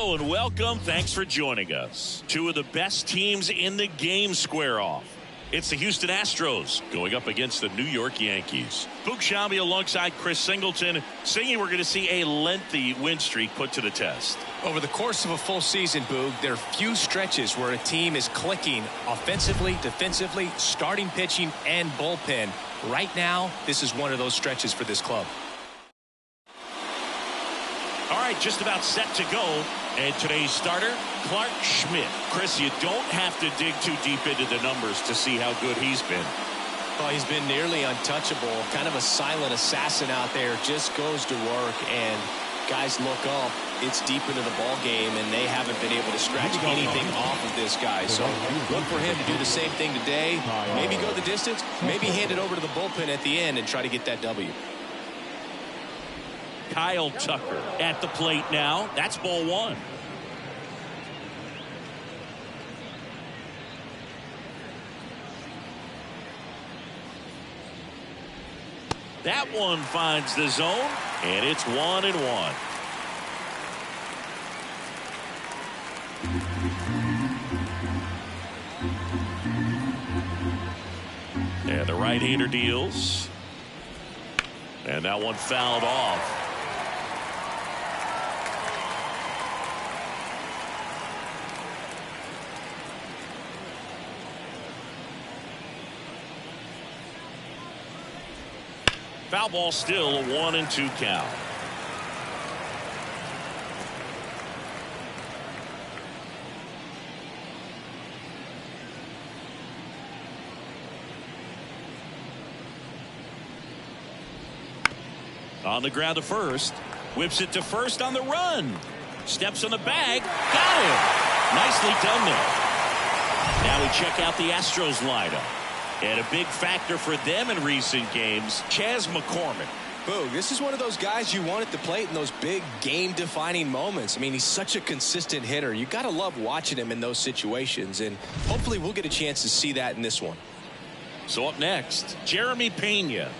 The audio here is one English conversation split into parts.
Hello and welcome. Thanks for joining us. Two of the best teams in the game square off. It's the Houston Astros going up against the New York Yankees. Boog Sciambi alongside Chris Singleton. Singy, we're going to see a lengthy win streak put to the test. Over the course of a full season, Boog, there are few stretches where a team is clicking offensively, defensively, starting pitching, and bullpen. Right now, this is one of those stretches for this club. All right, just about set to go. And today's starter, Clark Schmidt. Chris, you don't have to dig too deep into the numbers to see how good he's been. Well, he's been nearly untouchable, kind of a silent assassin out there, just goes to work, and guys look up, it's deep into the ball game, and they haven't been able to scratch anything off of this guy. So look for him to do the same thing today, maybe go the distance, maybe hand it over to the bullpen at the end and try to get that W. Kyle Tucker at the plate now. That's ball one. That one finds the zone, and it's 1-1. And the right-hander deals. And that one fouled off. Foul ball, still a 1-2 count. On the ground to first. Whips it to first on the run. Steps on the bag. Got him. Nicely done there. Now we check out the Astros lineup. And a big factor for them in recent games, Chas McCormick. Boog, this is one of those guys you want at the plate in those big game-defining moments. I mean, he's such a consistent hitter. You got to love watching him in those situations, and hopefully we'll get a chance to see that in this one. So up next, Jeremy Pena.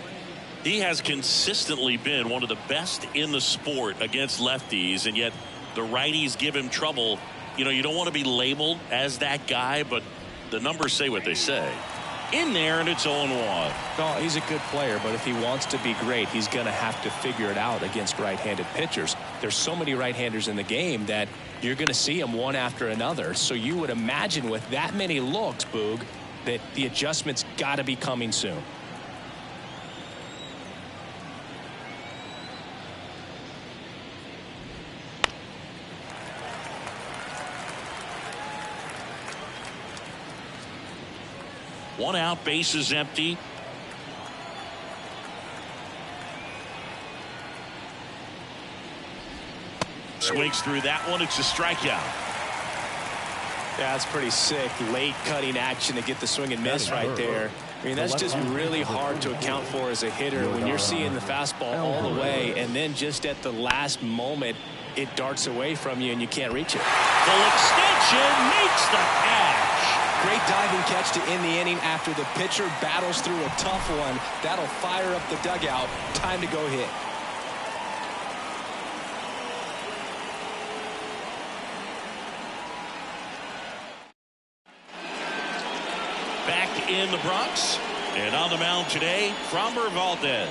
He has consistently been one of the best in the sport against lefties, and yet the righties give him trouble. You know, you don't want to be labeled as that guy, but the numbers say what they say. In there, and it's 0-1. Well, he's a good player, but if he wants to be great, he's going to have to figure it out against right-handed pitchers. There's so many right-handers in the game that you're going to see them one after another. So you would imagine with that many looks, Boog, that the adjustment's got to be coming soon. One out, base is empty. Swings through that one. It's a strikeout. Yeah, that's pretty sick. Late cutting action to get the swing and miss right there. I mean, that's just really hard to account for as a hitter when you're seeing the fastball all the way, and then just at the last moment, it darts away from you and you can't reach it. Full extension makes the catch. Great diving catch to end the inning after the pitcher battles through a tough one. That'll fire up the dugout. Time to go hit. Back in the Bronx, and on the mound today, Framber Valdez.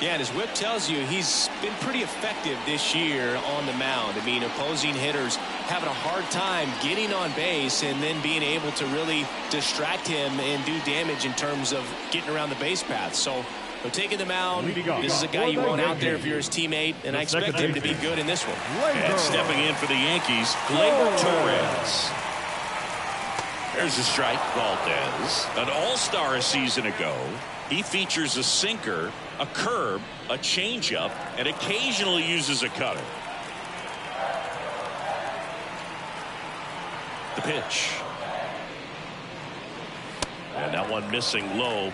Yeah, and his whip tells you he's been pretty effective this year on the mound. I mean, opposing hitters having a hard time getting on base and then being able to really distract him and do damage in terms of getting around the base path. So, taking the mound, this is a guy you want out there if you're his teammate, and I expect him to be good in this one. And stepping in for the Yankees, Gleyber Torres. There's a strike, Valdez. An all-star a season ago. He features a sinker, a curve, a changeup, and occasionally uses a cutter. The pitch. And that one missing low.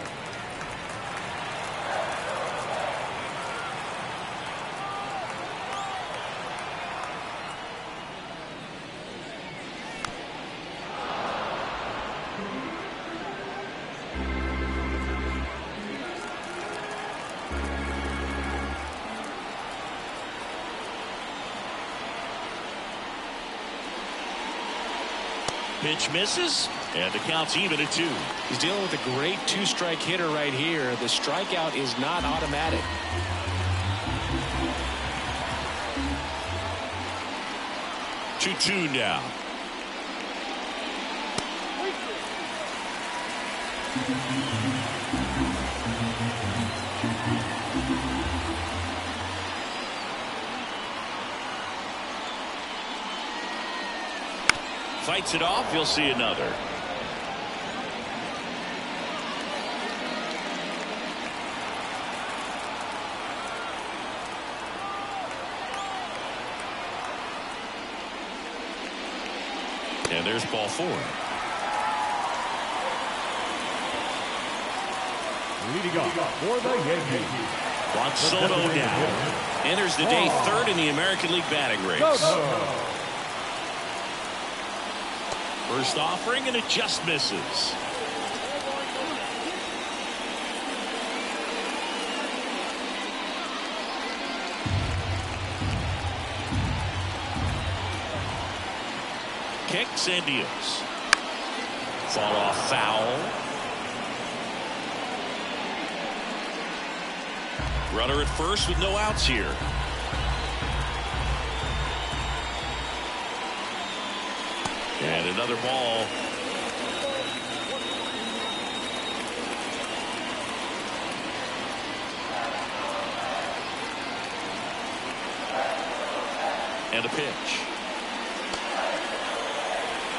Pitch misses, and the count's even at 2. He's dealing with a great two-strike hitter right here. The strikeout is not automatic. 2-2 now. Fights it off. You'll see another. And there's ball 4. Leading off for the Yankees, Juan Soto down. Enters the day 3rd in the American League batting race. First offering, and it just misses. Kicks and deals. Fall off foul. Runner at first with no outs here. And another ball. And a pitch.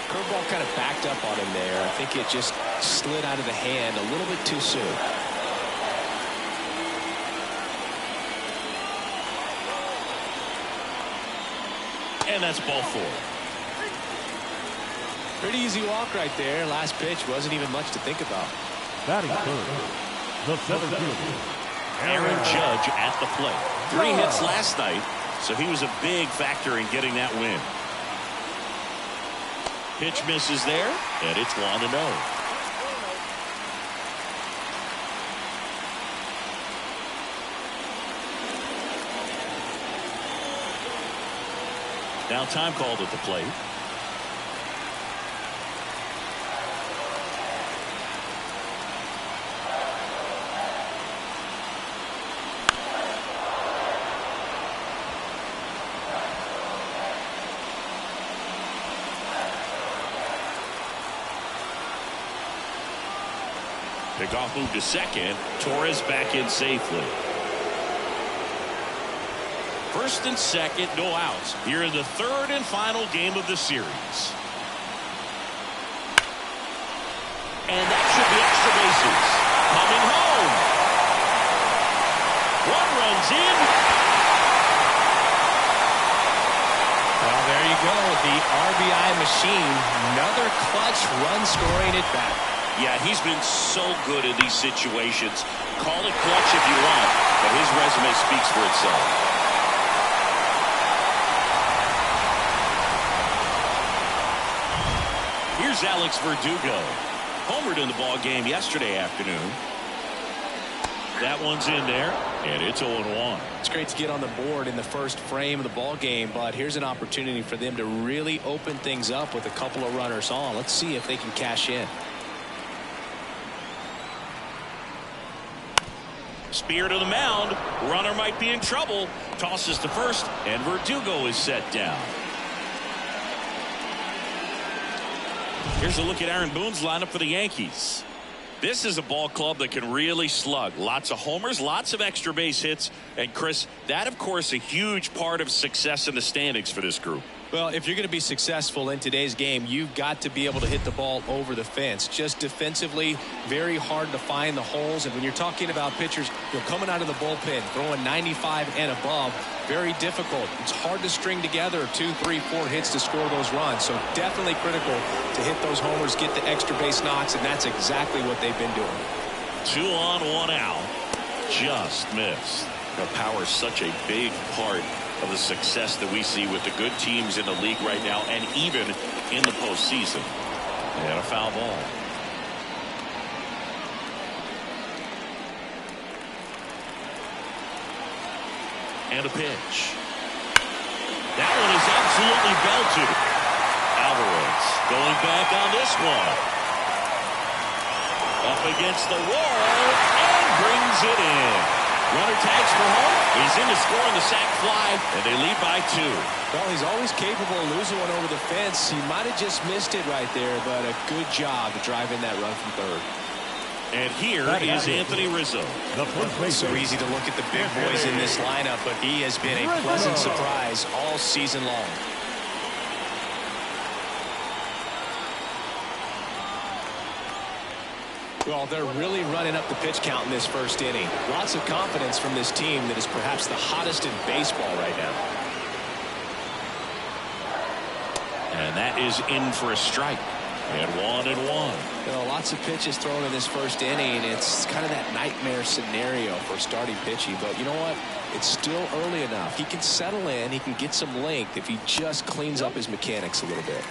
Curveball kind of backed up on him there. I think it just slid out of the hand a little bit too soon. And that's ball 4. Pretty easy walk right there. Last pitch wasn't even much to think about. batting third, the center fielder, Aaron Judge at the plate. 3 hits last night, so he was a big factor in getting that win. Pitch misses there, and it's 1-0. Now time called at the plate. Pickoff move to second. Torres back in safely. First and second, no outs. Here in the 3rd and final game of the series. And that should be extra bases. Coming home. 1 runs in. Well, there you go. The RBI machine. Another clutch run scoring at bat. Yeah, he's been so good in these situations. Call it clutch if you want, but his resume speaks for itself. Here's Alex Verdugo. Homered in the ball game yesterday afternoon. That one's in there, and it's 0-1. It's great to get on the board in the first frame of the ball game, but here's an opportunity for them to really open things up with a couple of runners on. Let's see if they can cash in. Spear to the mound. Runner might be in trouble. Tosses to first, and Verdugo is set down. Here's a look at Aaron Boone's lineup for the Yankees. This is a ball club that can really slug. Lots of homers, lots of extra base hits. And Chris, that of course a huge part of success in the standings for this group. Well, if you're going to be successful in today's game, you've got to be able to hit the ball over the fence. Just defensively, very hard to find the holes. And when you're talking about pitchers, coming out of the bullpen, throwing 95 and above, very difficult. It's hard to string together 2, 3, 4 hits to score those runs. So definitely critical to hit those homers, get the extra base knocks, and that's exactly what they've been doing. 2 on, 1 out. Just missed. Power is such a big part of the success that we see with the good teams in the league right now, and even in the postseason. And a foul ball. And a pitch. That one is absolutely belted. Alvarez chance. Going back on this one. Up against the wall and brings it in. Runner tags for home. He's in to score on the sac fly, and they lead by 2. Well, he's always capable of losing one over the fence. He might have just missed it right there, but a good job to drive in that run from third. And here is Anthony Rizzo. It's so easy to look at the big boys in this lineup, but he has been a pleasant surprise all season long. Well, they're really running up the pitch count in this first inning. Lots of confidence from this team that is perhaps the hottest in baseball right now. And that is in for a strike. And 1-1. You know, lots of pitches thrown in this first inning. It's kind of that nightmare scenario for starting pitching. But you know what? It's still early enough. He can settle in. He can get some length if he just cleans up his mechanics a little bit.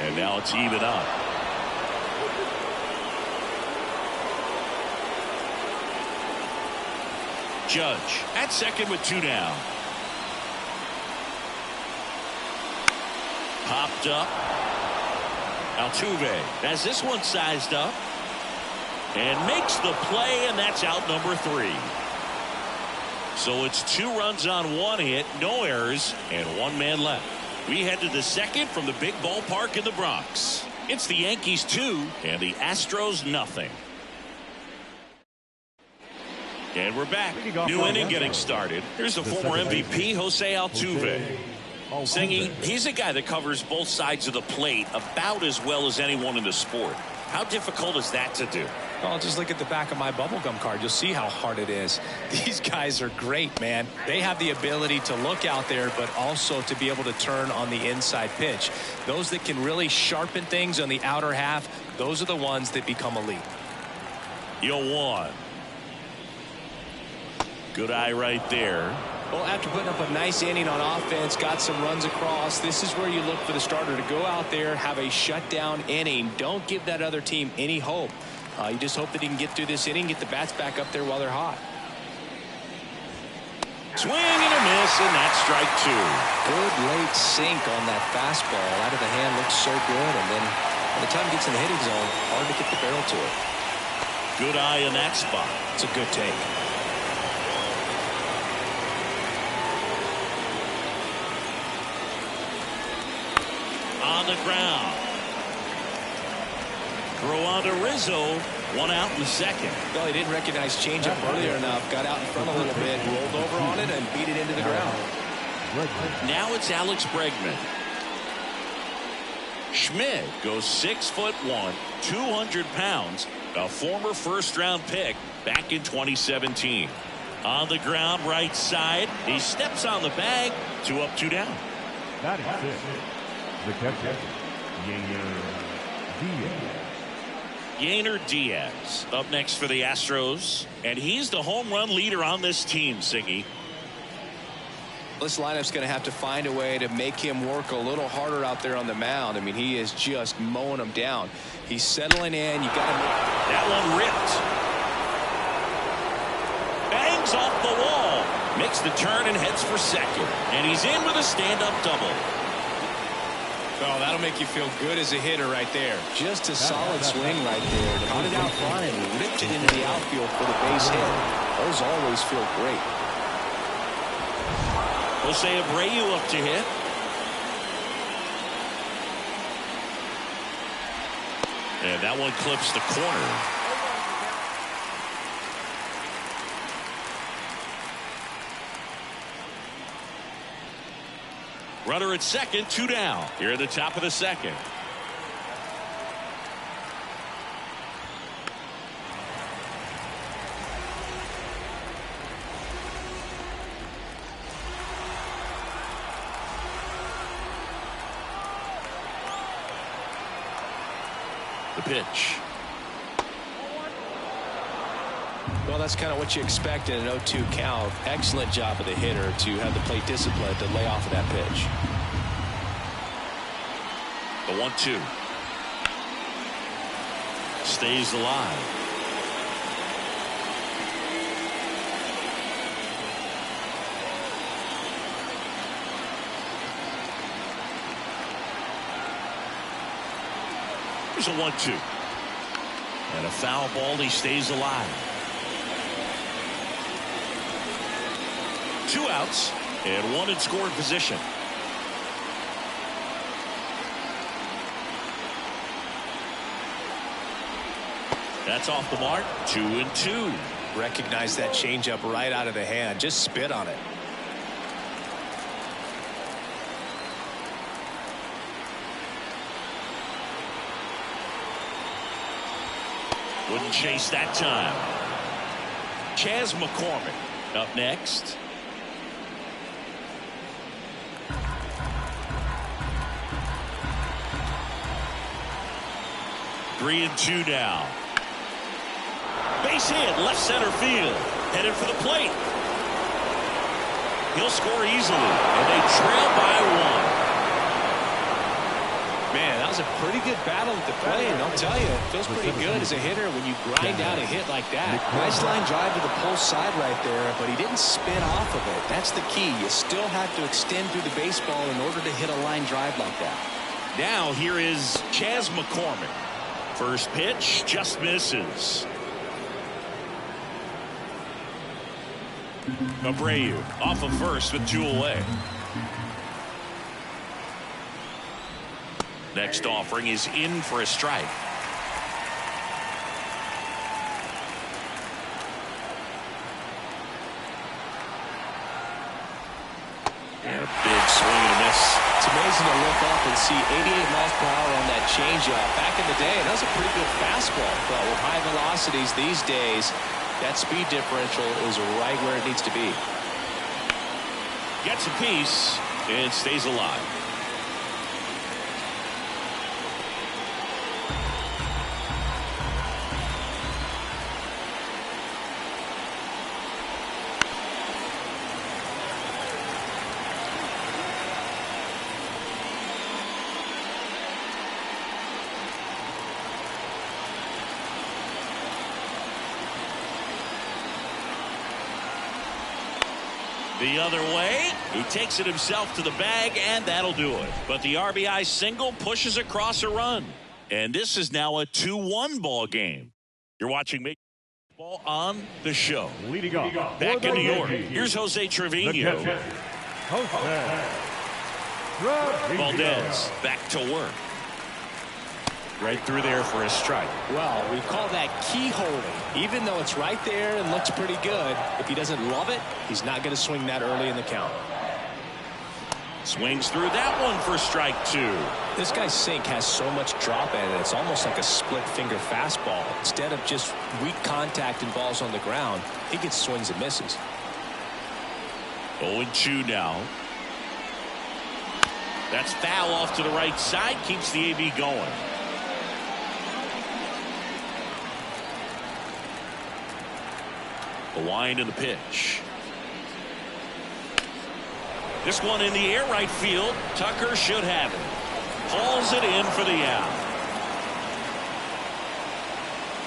And now it's even up. Judge at second with 2 down. Popped up. Altuve has this one sized up. And makes the play, and that's out number 3. So it's 2 runs on 1 hit, no errors, and 1 man left. We head to the second from the big ballpark in the Bronx. It's the Yankees 2 and the Astros nothing. And we're back. New inning getting started. Here's the former MVP, Jose Altuve. Singy, he's a guy that covers both sides of the plate about as well as anyone in the sport. How difficult is that to do? Well, just look at the back of my bubblegum card. You'll see how hard it is. These guys are great, man. They have the ability to look out there, but also to be able to turn on the inside pitch. Those that can really sharpen things on the outer half, those are the ones that become elite. 0-1. Good eye right there. Well, after putting up a nice inning on offense, got some runs across, this is where you look for the starter to go out there, have a shutdown inning. Don't give that other team any hope. You just hope that he can get through this inning, get the bats back up there while they're hot. Swing and a miss, and that's strike 2. Good late sink on that fastball. Out of the hand looks so good, and then by the time it gets in the hitting zone, hard to get the barrel to it. Good eye in that spot. It's a good take. On the ground. Throw on to Rizzo. 1 out in the second. Well, he didn't recognize changeup earlier enough. Got out in front a little bit, rolled over on it, and beat it into the ground. Now it's Alex Bregman. Schmidt goes 6'1", 200 pounds, a former first-round pick back in 2017. On the ground, right side. He steps on the bag. 2 up, 2 down. That is it. The catcher, Yainer Diaz up next for the Astros, and he's the home run leader on this team, Singy. This lineup's going to have to find a way to make him work a little harder out there on the mound. I mean, he is just mowing them down. He's settling in. You got to. That one ripped. Bangs off the wall. Makes the turn and heads for second. And he's in with a stand-up double. Oh, that'll make you feel good as a hitter right there. Just a solid swing right there. Caught it out front and ripped it into the outfield for the base hit. Those always feel great. Jose Abreu up to hit. And that one clips the corner. Runner at second, 2 down. Here at the top of the second. The pitch. Well, that's kind of what you expect in an 0-2 count. Excellent job of the hitter to have the plate discipline to lay off of that pitch. The 1-2. stays alive. Here's a 1-2. And a foul ball. He stays alive. 2 outs and 1 in scoring position. That's off the mark. 2-2. Recognize that changeup right out of the hand. Just spit on it. Wouldn't chase that time. Chas McCormick up next. Three and 2 now. Base hit, left center field. Headed for the plate. He'll score easily, and they trail by 1. Man, that was a pretty good battle at the plate, and I'll tell you, it feels pretty good as a hitter when you grind out a hit like that. Nice line drive to the pole side right there, but he didn't spin off of it. That's the key. You still have to extend through the baseball in order to hit a line drive like that. Now here is Chas McCormick. First pitch just misses. Abreu off of first with 2 away. Next offering is in for a strike. And a big swing and a miss. It's amazing to look up and see 88 miles per hour on that changeup. Back in the day, that was a pretty good fastball. But with high velocities these days, that speed differential is right where it needs to be. Gets a piece and stays alive. The other way, he takes it himself to the bag, and that'll do it. But the RBI single pushes across a run. And this is now a 2-1 ball game. You're watching Baseball on the Show. Leading off. Back in New York, here's Jose Trevino. Valdez back to work. Right through there for a strike. Well, we call that keyholing. Even though it's right there and looks pretty good, if he doesn't love it, he's not going to swing that early in the count. Swings through that one for strike 2. This guy's sink has so much drop in it. It's almost like a split finger fastball. Instead of just weak contact and balls on the ground, he gets swings and misses. 0-2 now. That's foul off to the right side. Keeps the AB going. The wind and the pitch. This one in the air right field. Tucker should have it. Hauls it in for the out.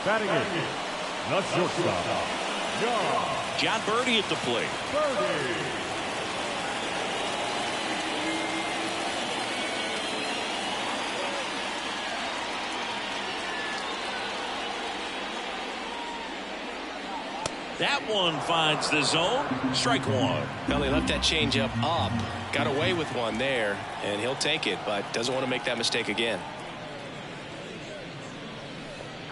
Batting in, the shortstop, John Birdie at the plate. That one finds the zone. Strike 1. Well, he left that changeup up. Got away with one there, and he'll take it, but doesn't want to make that mistake again.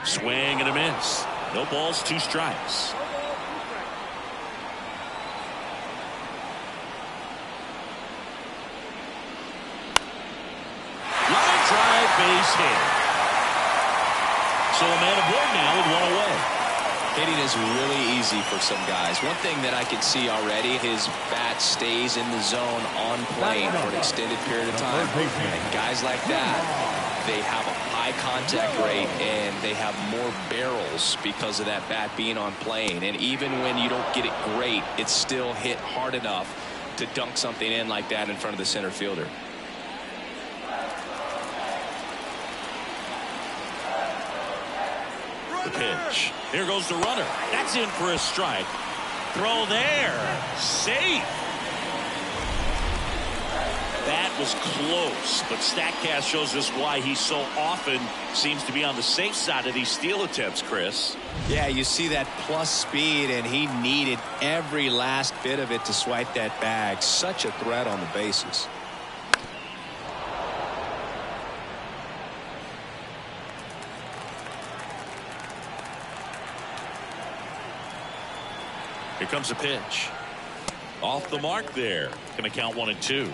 Swing and a miss. No balls, 2 strikes. Line drive, base hit. So a man aboard now with 1 away. Hitting is really easy for some guys. One thing that I can see already, his bat stays in the zone on plane for an extended period of time. And guys like that, they have a high contact rate and they have more barrels because of that bat being on plane. And even when you don't get it great, it's still hit hard enough to dunk something in like that in front of the center fielder. pitch. Here goes the runner. That's in for a strike. Throw there. Safe. That was close, but StatCast shows us why he so often seems to be on the safe side of these steal attempts, Chris. Yeah, you see that plus speed, and he needed every last bit of it to swipe that bag. Such a threat on the bases. Here comes a pitch. Off the mark there. Going to count 1-2.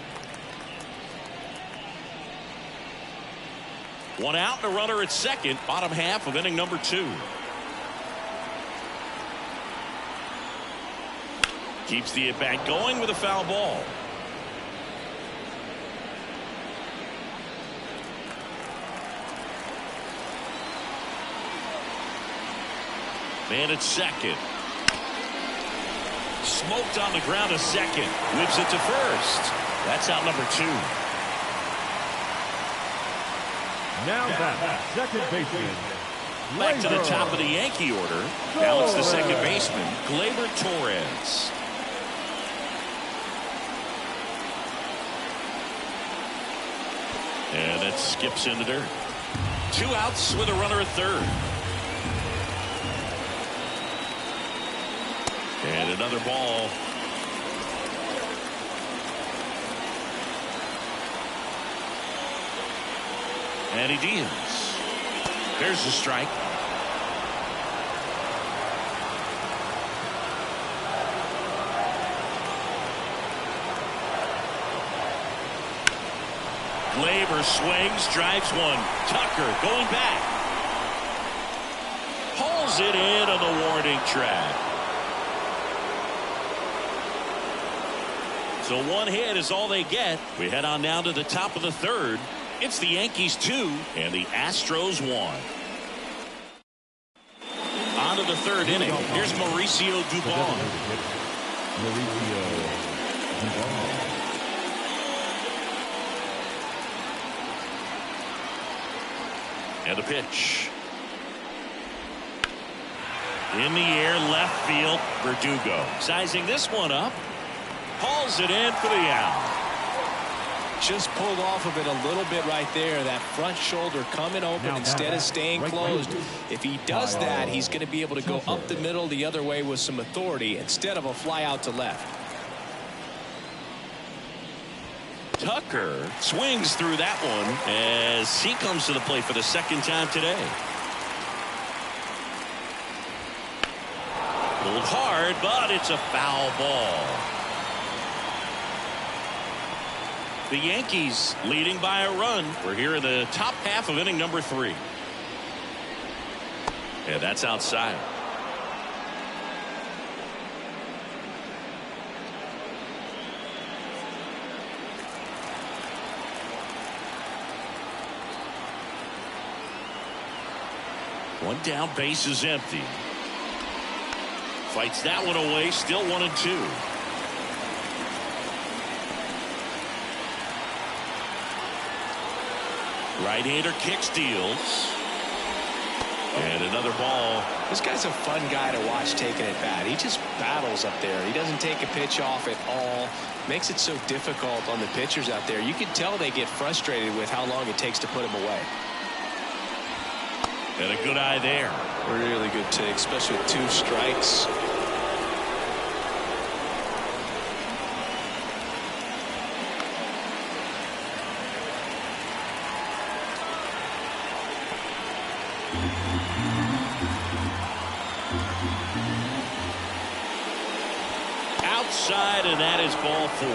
One out and a runner at second. Bottom half of inning number 2. Keeps the at-bat going with a foul ball. Man at second. Smoked on the ground a second. Whips it to first. That's out number 2. Now that second baseman. Back to the top of the Yankee order. Now it's the second baseman, Gleyber Torres. And that skips into dirt. 2 outs with a runner at third. And another ball. And he deals. There's the strike. Gleyber swings, drives one. Tucker going back. Pulls it in on the warning track. So one hit is all they get. We head on down to the top of the third. It's the Yankees 2 and the Astros 1. On to the third inning. Here's Mauricio Dubon. And a pitch. In the air, left field, Verdugo. Sizing this one up. Hauls it in for the out. Just pulled off of it a little bit right there. That front shoulder coming open instead of staying closed. If he does that, he's going to be able to go up the middle the other way with some authority instead of a fly out to left. Tucker swings through that one as he comes to the plate for the second time today. Pulled hard, but it's a foul ball. The Yankees leading by a run. We're here in the top half of inning number 3. And that's outside. One down, base is empty. Fights that one away, still 1-2. Right-hander kicks, deals. And another ball. This guy's a fun guy to watch taking at bat. He just battles up there. He doesn't take a pitch off at all. Makes it so difficult on the pitchers out there. You can tell they get frustrated with how long it takes to put him away. And a good eye there. Really good take, especially with 2 strikes. Outside, and that is ball 4.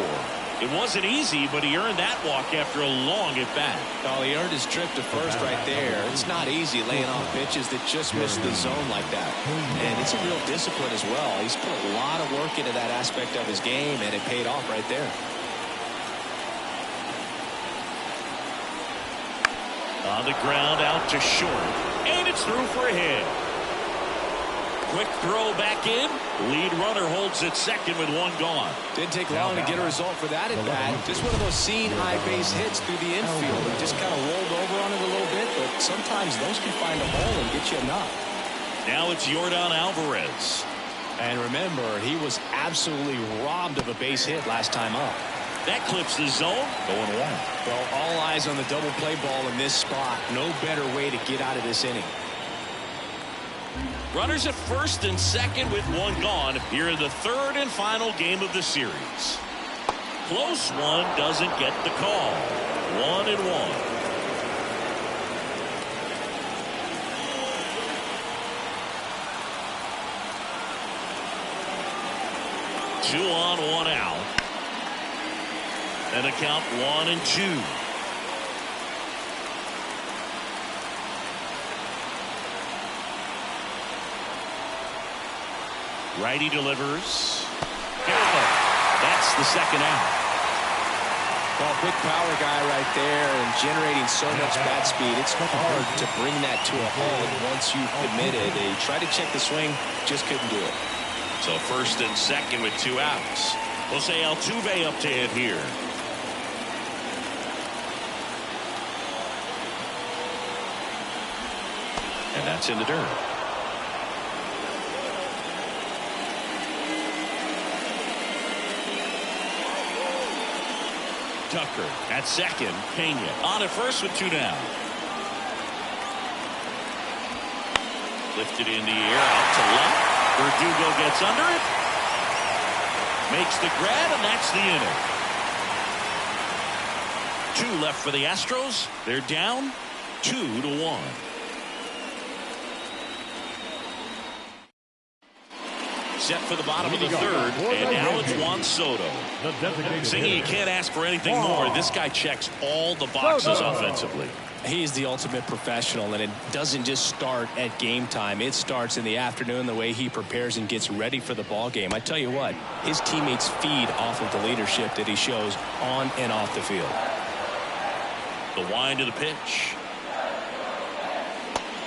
It wasn't easy, but he earned that walk after a long at bat. Oh, he earned his trip to first right there. It's not easy laying off pitches that just miss the zone like that. And it's a real discipline as well. He's put a lot of work into that aspect of his game, and it paid off right there. On the ground, out to short. And it's through for a hit. Quick throw back in. Lead runner holds at second with 1 gone. Didn't take long to get a result for that at bat. Just one of those seen high base hits through the infield. He just kind of rolled over on it a little bit, but sometimes those can find a hole and get you a knock. Now it's Yordan Alvarez. And remember, he was absolutely robbed of a base hit last time up. That clips the zone. 0-1. Well, all eyes on the double play ball in this spot. No better way to get out of this inning. Runners at first and second with one gone here in the third and final game of the series. Close one, doesn't get the call. 1-1. 2 on, 1 out. And a count 1-2. Righty delivers. That's the second out. Well, big power guy right there and generating so much bat speed. It's hard to bring that to a halt once you've committed. They tried to check the swing, just couldn't do it. So first and second with 2 outs. Jose Altuve up to hit here. And that's in the dirt. Tucker at second. Pena on at first with 2 down. Lifted in the air out to left. Verdugo gets under it. Makes the grab, and that's the inning. 2 left for the Astros. They're down 2-1. Set for the bottom of the third, and now it's Juan Soto. Singy, you can't ask for anything more. This guy checks all the boxes offensively. He's the ultimate professional, and it doesn't just start at game time. It starts in the afternoon, the way he prepares and gets ready for the ball game. I tell you what, his teammates feed off of the leadership that he shows on and off the field. The wind of the pitch.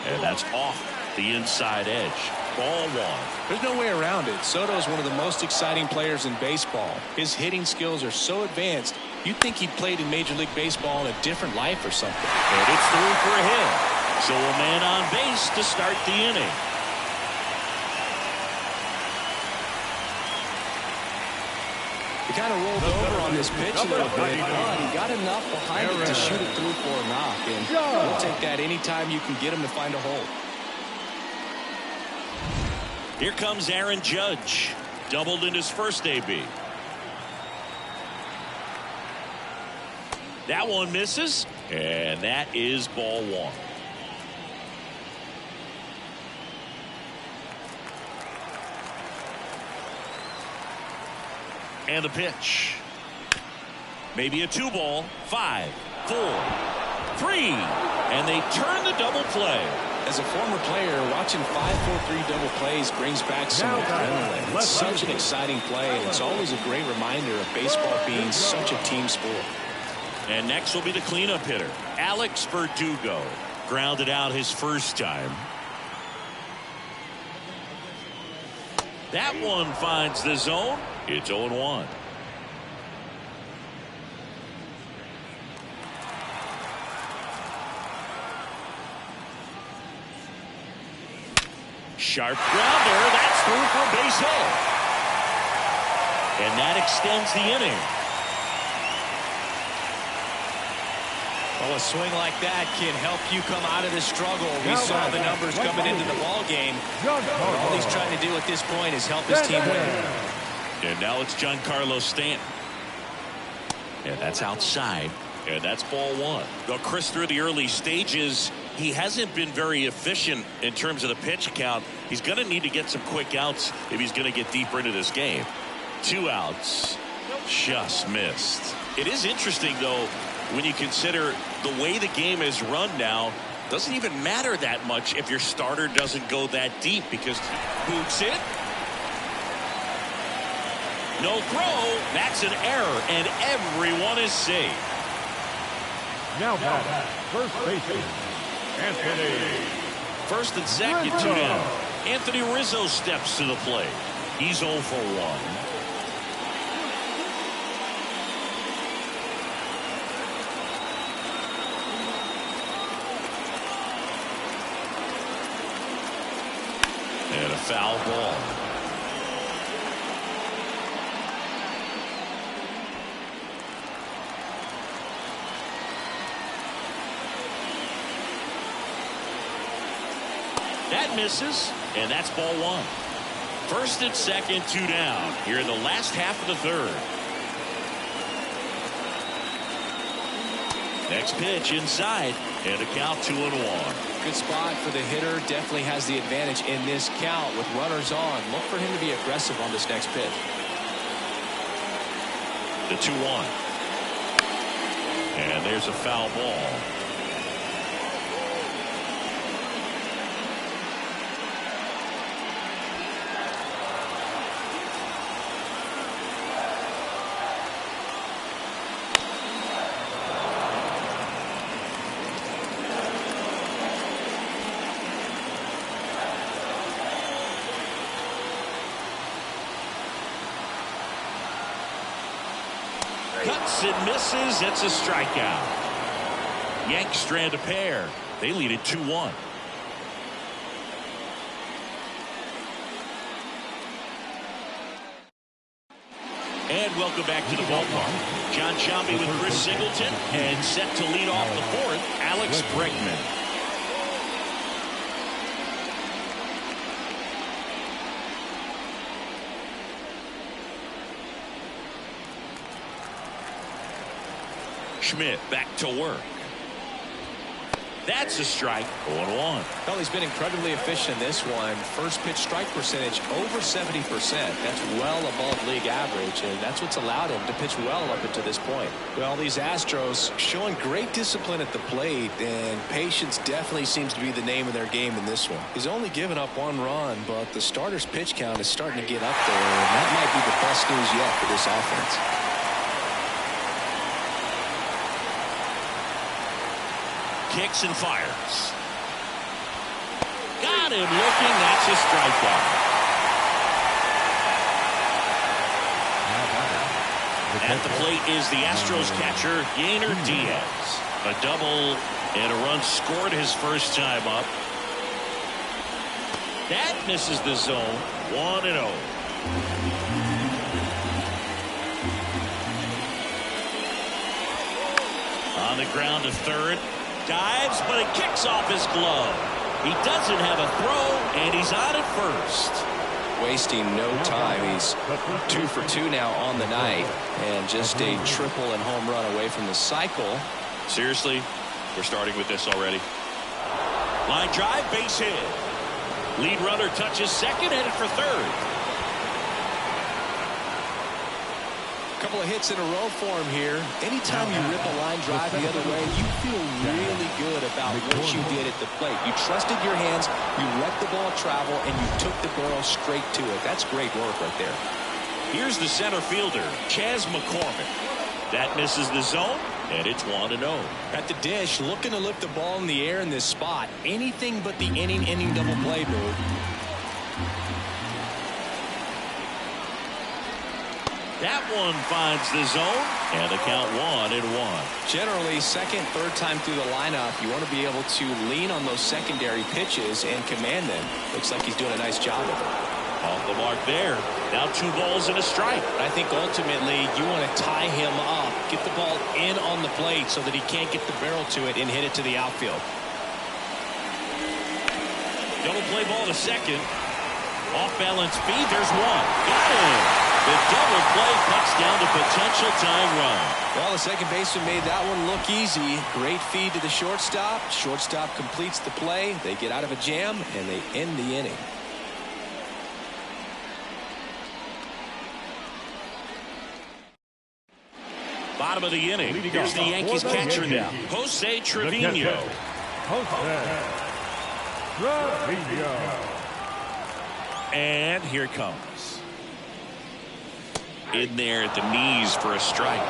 And that's off the inside edge. Ball 1. There's no way around it. Soto is one of the most exciting players in baseball. His hitting skills are so advanced, you'd think he played in Major League Baseball in a different life or something. And it's through for a hit. So a man on base to start the inning. He kind of rolled over on this pitch a little bit, but he got enough behind it to shoot it through for a knock. And we'll take that anytime you can get him to find a hole. Here comes Aaron Judge. Doubled in his first AB. That one misses, and that is ball 1. And the pitch. Maybe a 2-ball. 5, 4, 3. And they turn the double play. As a former player, watching 5-4-3 double plays brings back some adrenaline. It's such an exciting play, and it's always a great reminder of baseball being such a team sport. And next will be the cleanup hitter, Alex Verdugo. Grounded out his first time. That one finds the zone. It's 0-1. Sharp grounder. That's through for a base hit. And that extends the inning. Well, a swing like that can help you come out of the struggle. We saw the numbers coming into the ball game. All he's trying to do at this point is help his team win. And now it's Giancarlo Stanton. And that's outside. And that's ball 1. Well, Chris, through the early stages, he hasn't been very efficient in terms of the pitch count. He's going to need to get some quick outs if he's going to get deeper into this game. 2 outs. Just missed. It is interesting, though, when you consider the way the game is run now. Doesn't even matter that much if your starter doesn't go that deep, because boots it. No throw. That's an error, and everyone is safe. Now back, first baseman, Anthony. First and second, 2 down. Anthony Rizzo steps to the plate. He's 0 for 1. foul ball. That misses, and that's ball one. First and second, 2 down here in the last half of the third. Next pitch inside, and a count 2-1. Good spot for the hitter. Definitely has the advantage in this count with runners on. Look for him to be aggressive on this next pitch. The 2-1. And there's a foul ball. Cuts and misses. It's a strikeout. Yanks strand a pair. They lead it 2-1. And welcome back to the ballpark. John Shelby with Chris Singleton, and set to lead off the fourth, Alex Bregman. Schmidt back to work. That's a strike. 0-1. Well, he's been incredibly efficient in this one. First pitch strike percentage over 70%. That's well above league average, and that's what's allowed him to pitch well up until this point. Well, these Astros showing great discipline at the plate, and patience definitely seems to be the name of their game in this one. He's only given up 1 run, but the starter's pitch count is starting to get up there, and that might be the best news yet for this offense. Kicks and fires. Got him looking. That's a strikeout. At the plate is the Astros catcher, Yainer Diaz. A double and a run scored his first time up. That misses the zone. 1-0. On the ground to third. Dives, but it kicks off his glove. He doesn't have a throw, and he's on at first. Wasting no time. He's 2 for 2 now on the night, and just a triple and home run away from the cycle. Seriously, we're starting with this already. Line drive, base hit. Lead runner touches second, headed for third. Couple of hits in a row for him here. Anytime you rip a line drive the other way, you feel really good about what you did at the plate. You trusted your hands, you let the ball travel, and you took the barrel straight to it. That's great work right there. Here's the center fielder, Chas McCormick. That misses the zone, and it's 1-0. At the dish, looking to lift the ball in the air in this spot. Anything but the inning double play move. That one finds the zone, and the count 1-1. Generally, second, third time through the lineup, you want to be able to lean on those secondary pitches and command them. Looks like he's doing a nice job of it. Off the mark there. Now 2 balls and a strike. I think ultimately you want to tie him up, get the ball in on the plate so that he can't get the barrel to it and hit it to the outfield. Double play ball to second. Off balance feed. There's one. Got him. The double play cuts down the potential tying run. Well, the second baseman made that one look easy. Great feed to the shortstop. Shortstop completes the play. They get out of a jam, and they end the inning. Bottom of the inning. Here's the Yankees catcher now, Jose Trevino. And here it comes. In there at the knees for a strike.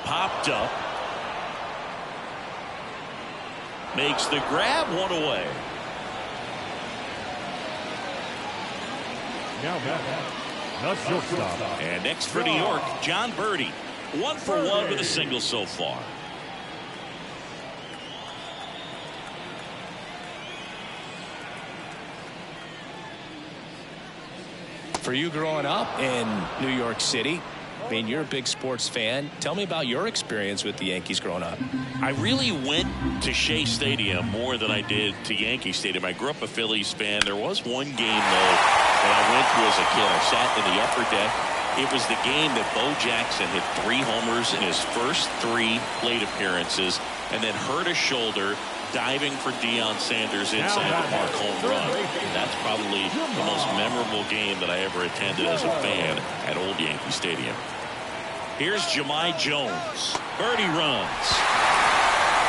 Popped up. Makes the grab, 1 away. Now back The shortstop. And next for New York, John Birdie. 1 for 1 with a single so far. For you growing up in New York City, I mean, you're a big sports fan. Tell me about your experience with the Yankees growing up. I really went to Shea Stadium more than I did to Yankee Stadium. I grew up a Phillies fan. There was one game, though, that I went to as a kid. I sat in the upper deck. It was the game that Bo Jackson hit 3 homers in his first 3 plate appearances and then hurt a shoulder diving for Deion Sanders inside the park home run. And that's probably the most memorable game that I ever attended as a fan at Old Yankee Stadium. Here's Jahmai Jones. Birdie runs.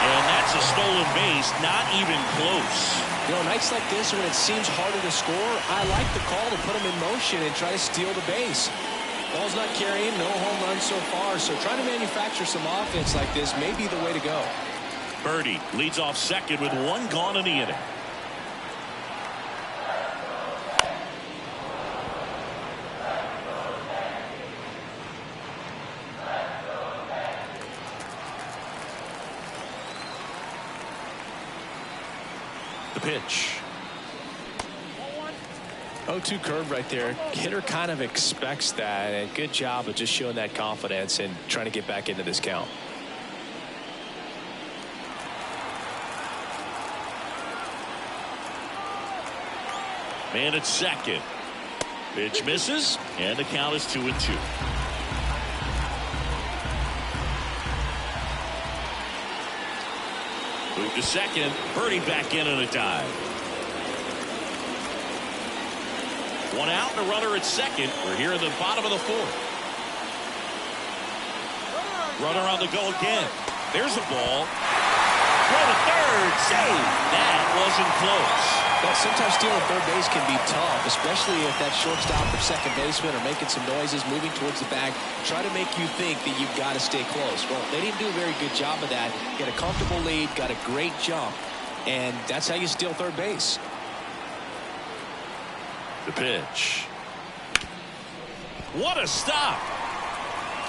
And that's a stolen base. Not even close. You know, nights like this when it seems harder to score, I like the call to put them in motion and try to steal the base. Ball's not carrying, no home runs so far, so trying to manufacture some offense like this may be the way to go. Birdie leads off second with 1 gone in the inning. The pitch. 0-2 curve right there. Hitter kind of expects that, and good job of just showing that confidence and trying to get back into this count. Man at second. Pitch misses, and the count is 2-2. Move to second. Birdie back in on a dive. 1 out and a runner at second. We're here in the bottom of the 4th. Runner on the go again. There's a ball. Throw to third. Save. That wasn't close. But sometimes stealing third base can be tough, especially if that shortstop or second baseman are making some noises, moving towards the bag, try to make you think that you've got to stay close. Well, they didn't do a very good job of that. Get a comfortable lead, got a great jump, and that's how you steal third base. The pitch. What a stop.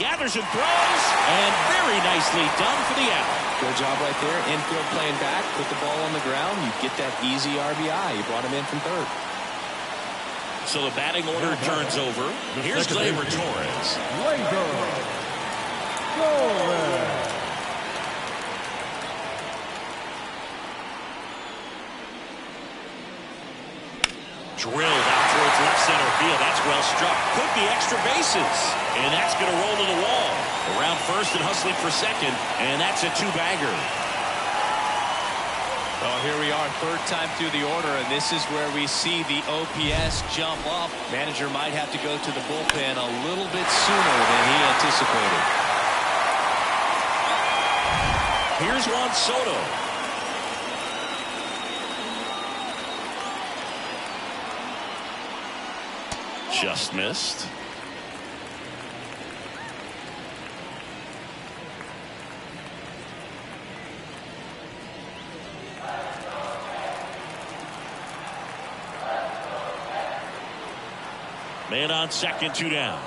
Gathers and throws, and very nicely done for the out. Good job right there. Infield playing back, put the ball on the ground. You get that easy RBI. You brought him in from third. So the batting order turns over. Here's Gleyber Torres. Drilled out towards left center field. That's well struck. Could be extra bases. And that's going to roll to the wall. Around first and hustling for second. And that's a 2-bagger. Well, here we are, 3rd time through the order, and this is where we see the OPS jump up. Manager might have to go to the bullpen a little bit sooner than he anticipated. Here's Juan Soto. Just missed. Man on second, 2 down.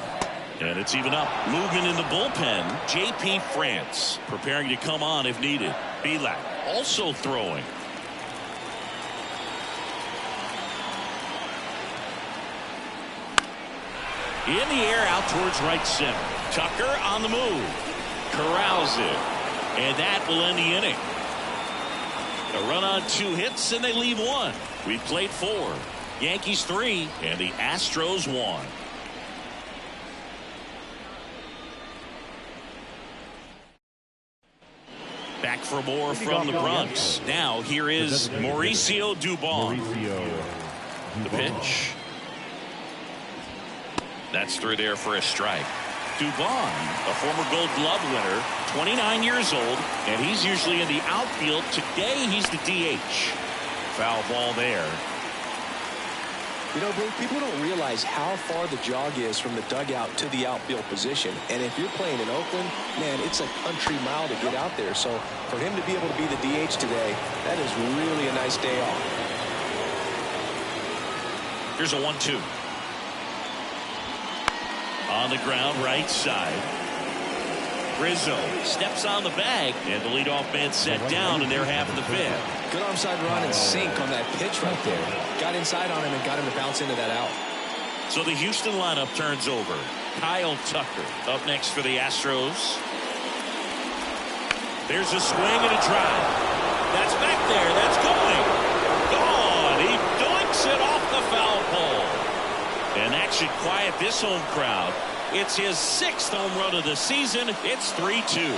And it's even up. Movement in the bullpen. J.P. France preparing to come on if needed. Belak also throwing. In the air out towards right center. Tucker on the move. Corrals it. And that will end the inning. A run on 2 hits and they leave 1. We've played 4. Yankees 3 and the Astros 1. Back for more from the Bronx. Now here is Mauricio Dubon. The pitch. That's through there for a strike. Dubon, a former Gold Glove winner, 29 years old, and he's usually in the outfield. Today he's the DH. Foul ball there. You know, Bruce, people don't realize how far the jog is from the dugout to the outfield position. And if you're playing in Oakland, man, it's a country mile to get out there. So for him to be able to be the DH today, that is really a nice day off. Here's a 1-2. On the ground, right side. Rizzo steps on the bag, and the leadoff man set down, and they're half of the fifth. Good arm side run and sink on that pitch right there. Got inside on him and got him to bounce into that out. So the Houston lineup turns over. Kyle Tucker up next for the Astros. There's a swing and a drive. That's back there. That's going. Gone. He dunks it off the foul pole. And that should quiet this home crowd. It's his 6th home run of the season. It's 3-2.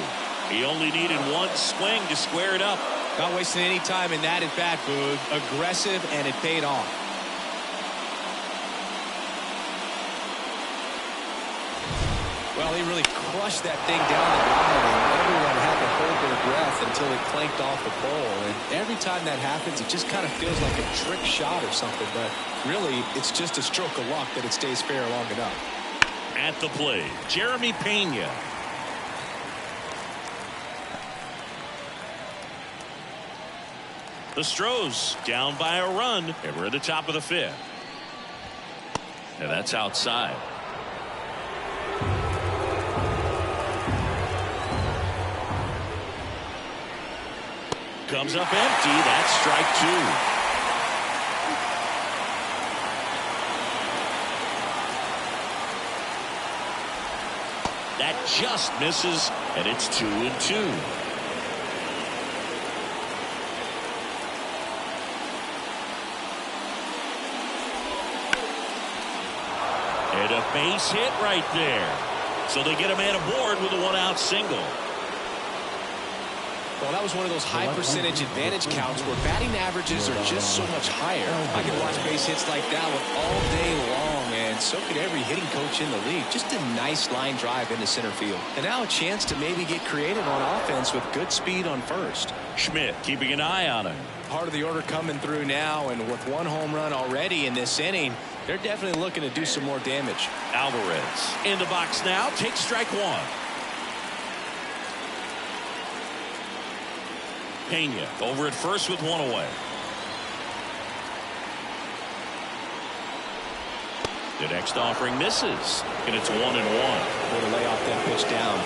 He only needed one swing to square it up. Not wasting any time in that at bat, Boog. Aggressive, and it paid off. Well, he really crushed that thing down the line, and everyone had to hold their breath until it clanked off the pole. And every time that happens, it just kind of feels like a trick shot or something. But really, it's just a stroke of luck that it stays fair long enough. At the plate, Jeremy Pena. The Astros down by a run, and we're at the top of the 5th. And that's outside. Comes up empty. That's strike 2. That just misses, and it's 2-2. And a base hit right there. So they get a man aboard with a 1-out single. Well, that was one of those high percentage advantage counts where batting averages are just so much higher. I can watch base hits like that one all day long, and so could every hitting coach in the league. Just a nice line drive into center field. And now a chance to maybe get creative on offense with good speed on first. Schmidt keeping an eye on him. Part of the order coming through now, and with one home run already in this inning, they're definitely looking to do some more damage. Alvarez in the box now, takes strike 1. Pena over at first with 1 away. The next offering misses, and it's 1-1. Way to lay off that pitch down.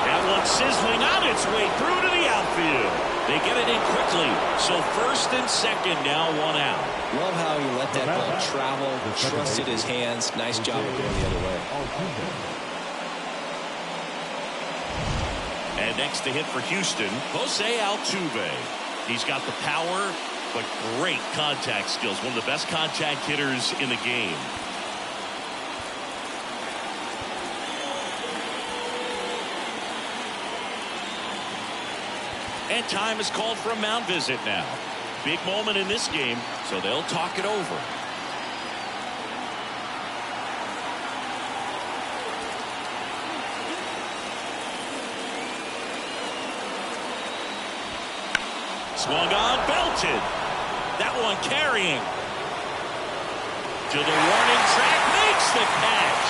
That one sizzling on its way through to the outfield. They get it in quickly, so first and second now, 1 out. Love how he let that ball travel, trusted his hands. Nice job of going the other way. And next to hit for Houston, Jose Altuve. He's got the power, but great contact skills. One of the best contact hitters in the game. And time is called for a mound visit now. Big moment in this game, so they'll talk it over. Swung on, belted. That one carrying. To the warning track, makes the catch.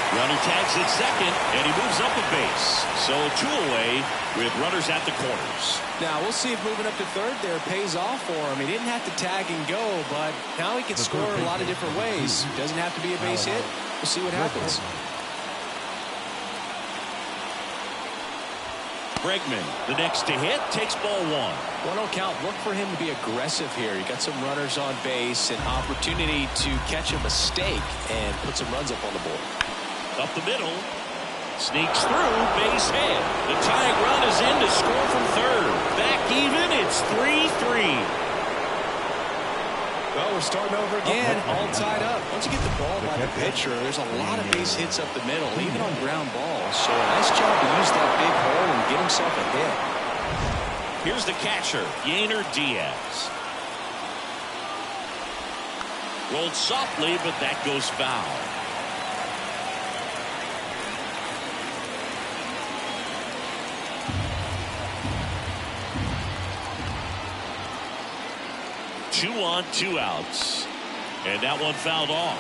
Runner tags at second, and he moves up a base. So 2 away with runners at the corners. Now we'll see if moving up to third there pays off for him. He didn't have to tag and go, but now he can score a lot of different ways. Doesn't have to be a base hit. We'll see what happens. Bregman, the next to hit, takes ball 1. 1-0 count. Look for him to be aggressive here. You got some runners on base, an opportunity to catch a mistake and put some runs up on the board. Up the middle, sneaks through, base hit. The tying run is in to score from third. Back even, it's 3-3. Well, we're starting over again, all tied up. Once you get the ball by the pitcher, there's a lot of base hits up the middle, even on ground balls. So a nice job to use that big hole and get himself a hit. Here's the catcher, Yainer Diaz. Rolled softly, but that goes foul. Two on, 2 outs. And that one fouled off.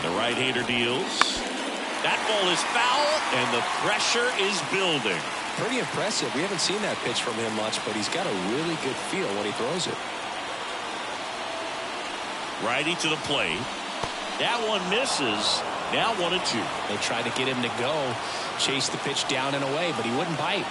The right-hander deals. That ball is foul, and the pressure is building. Pretty impressive. We haven't seen that pitch from him much, but he's got a really good feel when he throws it. Righty to the plate. That one misses. Now 1-2. They tried to get him to go, chase the pitch down and away, but he wouldn't bite.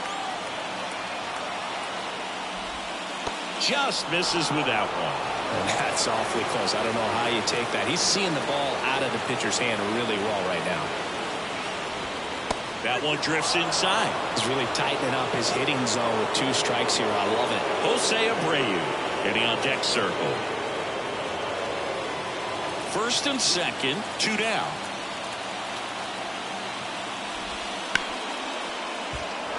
Just misses with that one. And that's awfully close. I don't know how you take that. He's seeing the ball out of the pitcher's hand really well right now. That one drifts inside. He's really tightening up his hitting zone with 2 strikes here. I love it. Jose Abreu getting on deck circle. First and second, 2 down.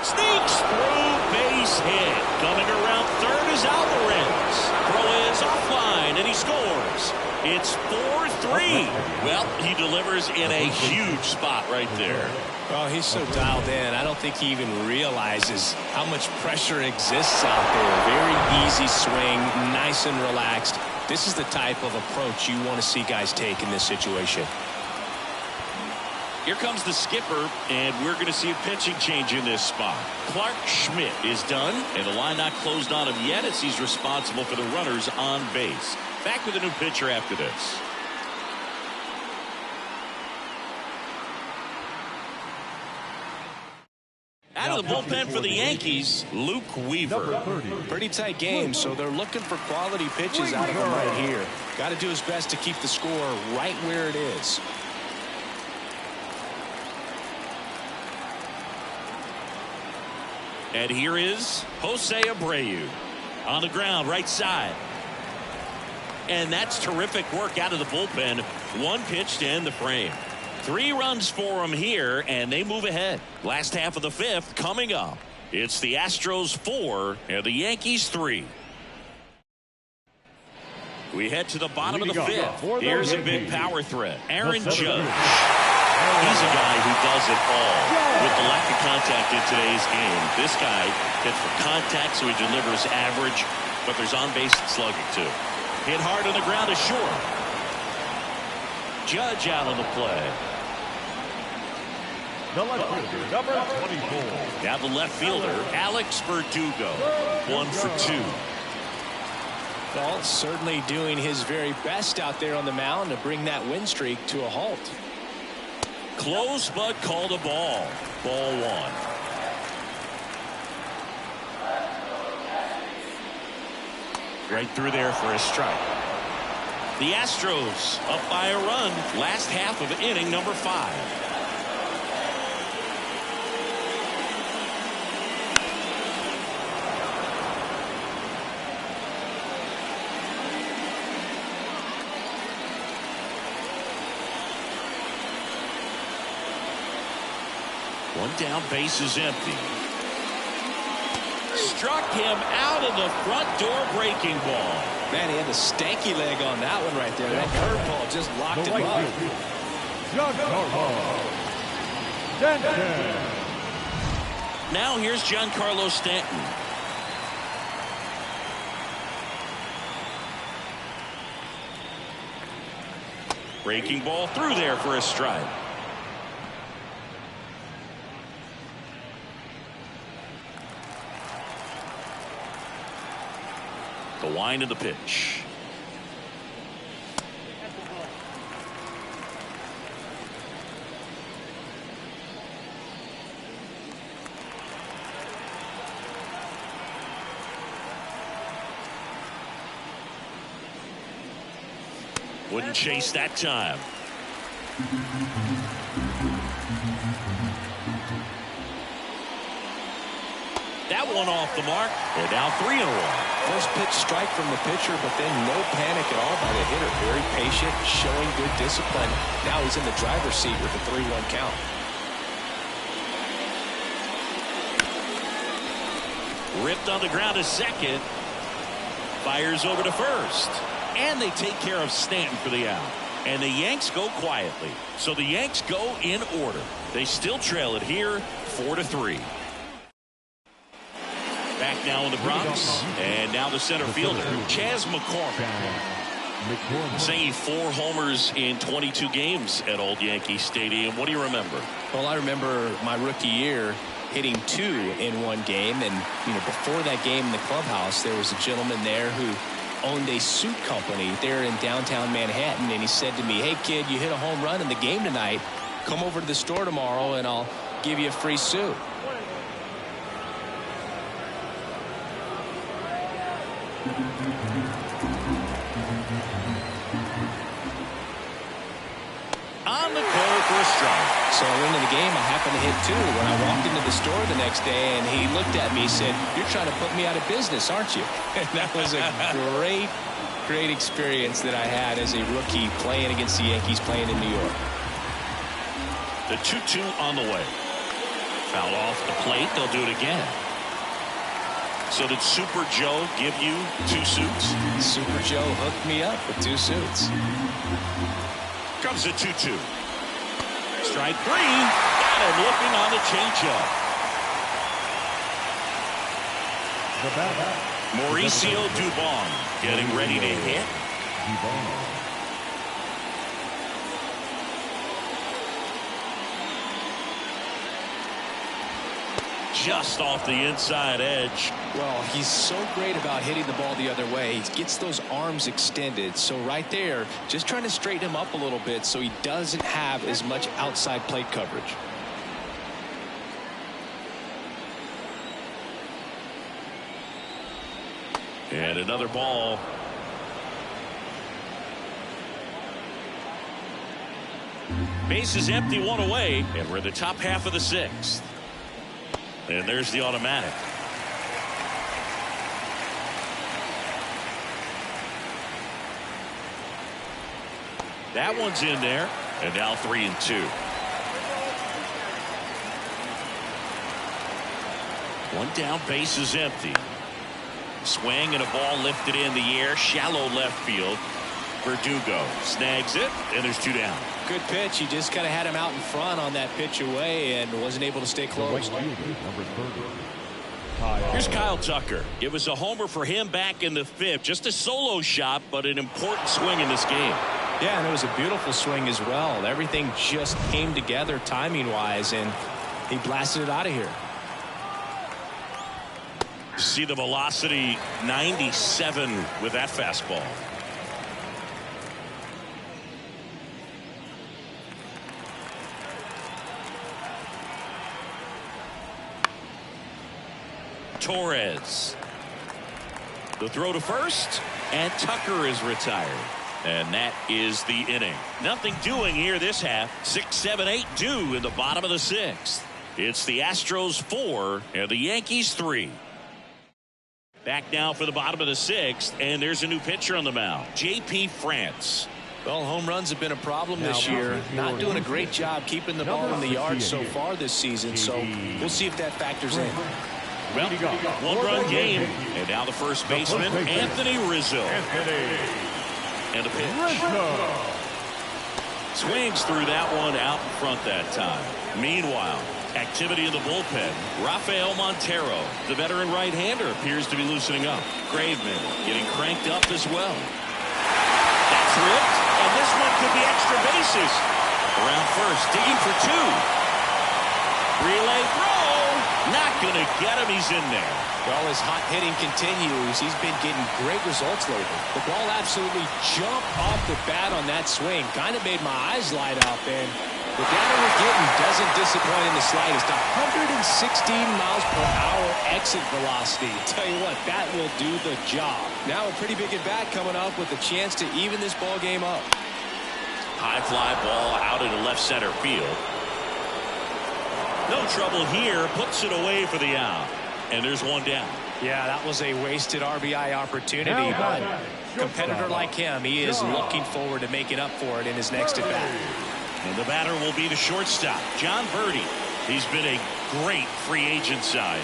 Sneaks through, base hit. Coming around third is Alvarez. Throw is offline, and he scores. It's 4-3. Well, he delivers in a huge spot right there. Well, he's so dialed in, I don't think he even realizes how much pressure exists out there. Very easy swing, nice and relaxed. This is the type of approach you want to see guys take in this situation. Here comes the skipper, and we're going to see a pitching change in this spot. Clark Schmidt is done, and the line not closed on him yet as he's responsible for the runners on base. Back with a new pitcher after this. Out of the bullpen for the Yankees, Luke Weaver. Pretty tight game, so they're looking for quality pitches out of him right here. Got to do his best to keep the score right where it is. And here is Jose Abreu on the ground, right side. And that's terrific work out of the bullpen. 1 pitch to end the frame. 3 runs for him here, and they move ahead. Last half of the 5th coming up. It's the Astros 4 and the Yankees 3. We head to the bottom of the 5th. Here's a big power threat. Aaron Judge. He's a guy who does it all. With the lack of contact in today's game, this guy hits for contact, so he delivers average, but there's on-base slugging too. Hit hard on the ground is short. Judge out on the play. The left fielder, number 24. Now the left fielder, Alex Verdugo. 1 for 2. Well, certainly doing his very best out there on the mound to bring that win streak to a halt. Close, but called a ball. Ball 1. Right through there for a strike. The Astros up by a run. Last half of inning number 5. One down, base is empty. Struck him out of the front door breaking ball. Man, he had a stanky leg on that one right there. That curveball just locked him up. Now here's Giancarlo Stanton. Breaking ball through there for a strike. The wind of the pitch. Wouldn't chase that time. That one off the mark. They're now 3-1. First pitch strike from the pitcher, but then no panic at all by the hitter. Very patient, showing good discipline. Now he's in the driver's seat with a 3-1 count. Ripped on the ground to second. Fires over to first. And they take care of Stanton for the out. And the Yanks go quietly. So the Yanks go in order. They still trail it here 4-3. Back now in the Bronx, and now the center fielder, Chas McCormick. Saying 4 homers in 22 games at Old Yankee Stadium. What do you remember? Well, I remember my rookie year hitting 2 in one game. And, before that game in the clubhouse, there was a gentleman there who owned a suit company there in downtown Manhattan. And he said to me, "Hey, kid, you hit a home run in the game tonight. Come over to the store tomorrow and I'll give you a free suit." On the corner for a strike. So I went into the game. I happened to hit 2 when I walked into the store the next day, and he looked at me and said, "You're trying to put me out of business, aren't you?" And that was a great experience that I had as a rookie playing against the Yankees, playing in New York. The 2-2 on the way. Foul off the plate. They'll do it again. So did Super Joe give you 2 suits? Super Joe hooked me up with 2 suits. Comes the 2-2. Strike 3. Got him looking on the changeup. Mauricio Dubon getting ready to hit. Just off the inside edge. Well, he's so great about hitting the ball the other way. He gets those arms extended. So right there, just trying to straighten him up a little bit so he doesn't have as much outside plate coverage. And another ball. Base is empty, 1 away, and we're in the top half of the 6th. And there's the automatic. That one's in there, and now 3-2. 1 down, base is empty. Swing and a ball lifted in the air, shallow left field. Verdugo snags it, and there's 2 down. Good pitch. He just kind of had him out in front on that pitch away and wasn't able to stay close. Here's Kyle Tucker. It was a homer for him back in the 5th. Just a solo shot, but an important swing in this game. Yeah, and it was a beautiful swing as well. Everything just came together timing-wise, and he blasted it out of here. See the velocity, 97 with that fastball. Torres. The throw to first, and Tucker is retired. And that is the inning. Nothing doing here this half. 6, 7, 8 due in the bottom of the 6th. It's the Astros 4 and the Yankees 3. Back now for the bottom of the 6th, and there's a new pitcher on the mound, J.P. France. Well, home runs have been a problem this year. Not doing a great job keeping the ball in the yard so far this season, so we'll see if that factors in. Well, 1-run game, and now the first baseman, Anthony Rizzo. And a pitch. Swings through that one out in front that time. Meanwhile, activity in the bullpen. Rafael Montero, the veteran right-hander, appears to be loosening up. Graveman getting cranked up as well. That's ripped, and this one could be extra bases. Around first, digging for 2. Relay throw. Not going to get him. He's in there. Well, his hot hitting continues. He's been getting great results lately. The ball absolutely jumped off the bat on that swing. Kind of made my eyes light up. And the data we're getting doesn't disappoint in the slightest. 116 miles per hour exit velocity. Tell you what, that will do the job. Now a pretty big at bat coming up with a chance to even this ball game up. High fly ball out into left center field. No trouble here. Puts it away for the out. And there's 1 down. Yeah, that was a wasted RBI opportunity, but a competitor like him, he is looking forward to making up for it in his next at-bat. And the batter will be the shortstop, John Birdie. He's been a great free agent sign.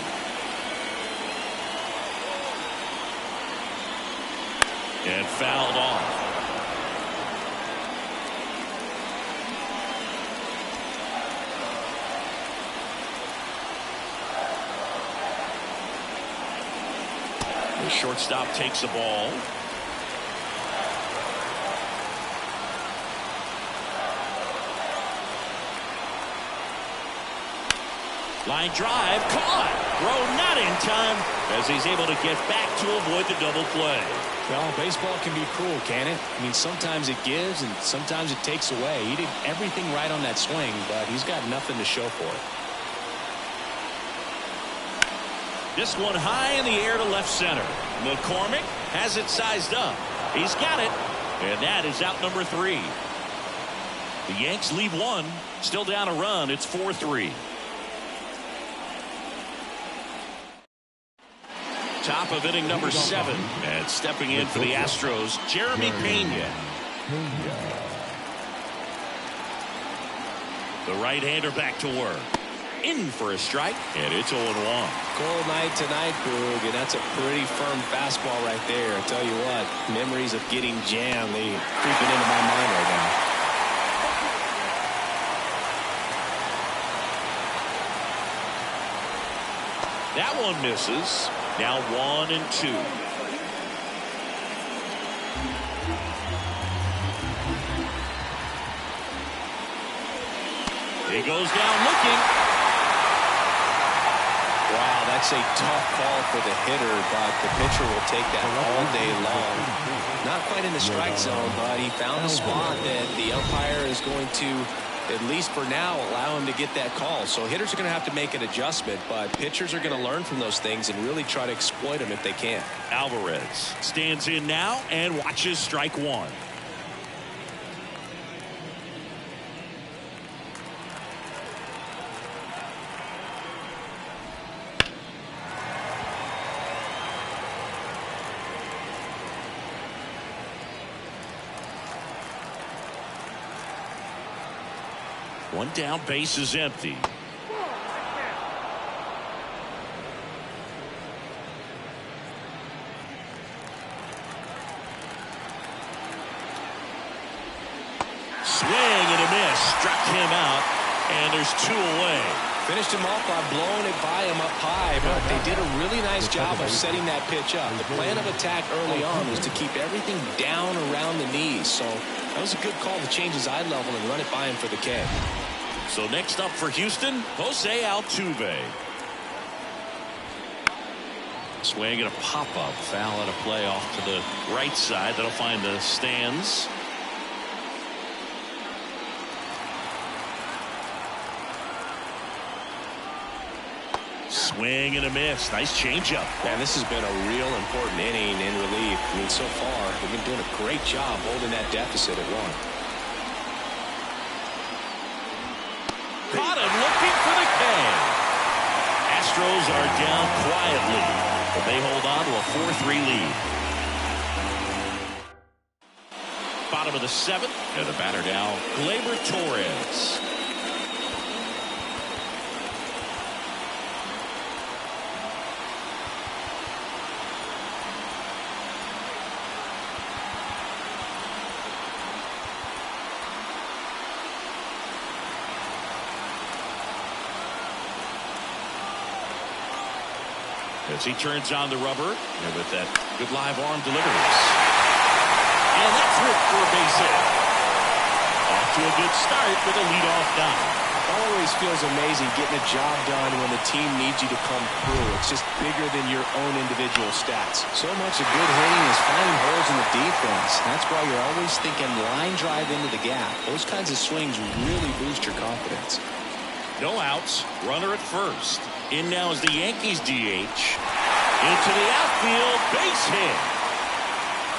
And fouled off. The shortstop takes the ball. Line drive, caught. Throw not in time as he's able to get back to avoid the double play. Well, baseball can be cruel, can it? I mean, sometimes it gives and sometimes it takes away. He did everything right on that swing, but he's got nothing to show for it. This one high in the air to left center. McCormick has it sized up. He's got it. And that is out number 3. The Yanks lead one. Still down a run. It's 4-3. Top of inning number 7. And stepping in for the Astros, Jeremy Pena. The right-hander back to work. In for a strike, and it's 0-1. Cold night tonight, Boog, and that's a pretty firm fastball right there. I tell you what, memories of getting jammed, they creeping into my mind right now. That one misses. Now 1-2. He goes down looking. Wow, that's a tough call for the hitter, but the pitcher will take that all day long. Not quite in the strike zone, but he found a spot that the umpire is going to, at least for now, allow him to get that call. So hitters are going to have to make an adjustment, but pitchers are going to learn from those things and really try to exploit them if they can. Alvarez stands in now and watches strike 1. One down, base is empty. Swing and a miss. Struck him out, and there's 2 away. Finished him off by blowing it by him up high, but they did a really nice job of setting that pitch up. The plan of attack early on was to keep everything down around the knees, so that was a good call to change his eye level and run it by him for the K. So next up for Houston, Jose Altuve. Swing and a pop-up. Foul and a play off to the right side. That'll find the stands. Swing and a miss. Nice changeup. Man, this has been a real important inning in relief. I mean, so far, they've been doing a great job holding that deficit at 1. Caught him looking for the K. Astros are down quietly, but they hold on to a 4-3 lead. Bottom of the 7th, and the batter now, Gleyber Torres. As he turns on the rubber, and with that good live arm delivers. And that's it for a base hit. Off to a good start with a leadoff down. Always feels amazing getting a job done when the team needs you to come through. It's just bigger than your own individual stats. So much of good hitting is finding holes in the defense. That's why you're always thinking line drive into the gap. Those kinds of swings really boost your confidence. No outs, runner at first. In now is the Yankees DH. Into the outfield, base hit.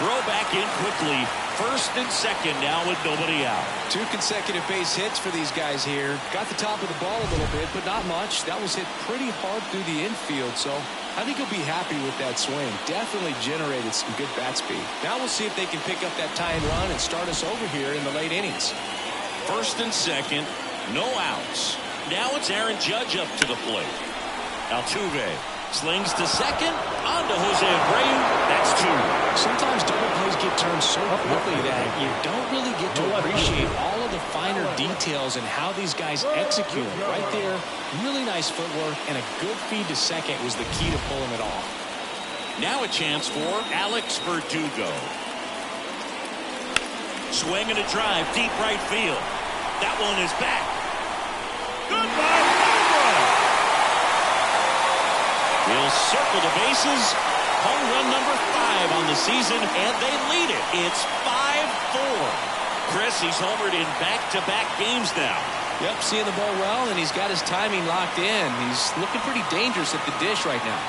Throw back in quickly. First and second now with nobody out. 2 consecutive base hits for these guys here. Got the top of the ball a little bit, but not much. That was hit pretty hard through the infield, so I think he'll be happy with that swing. Definitely generated some good bat speed. Now we'll see if they can pick up that tying run and start us over here in the late innings. First and second, no outs. Now it's Aaron Judge up to the plate. Altuve slings to second, on to Jose Abreu. That's 2. Sometimes double plays get turned so quickly that you don't really get to appreciate all of the finer details and how these guys execute them. Right there, really nice footwork, and a good feed to second was the key to pulling it off. Now a chance for Alex Verdugo. Swing and a drive, deep right field. That one is back. Goodbye, Barbara. circle the bases. Home run number 5 on the season, and they lead it. It's 5-4. Chris, he's homered in back-to-back games now. Yep, seeing the ball well, and he's got his timing locked in. He's looking pretty dangerous at the dish right now.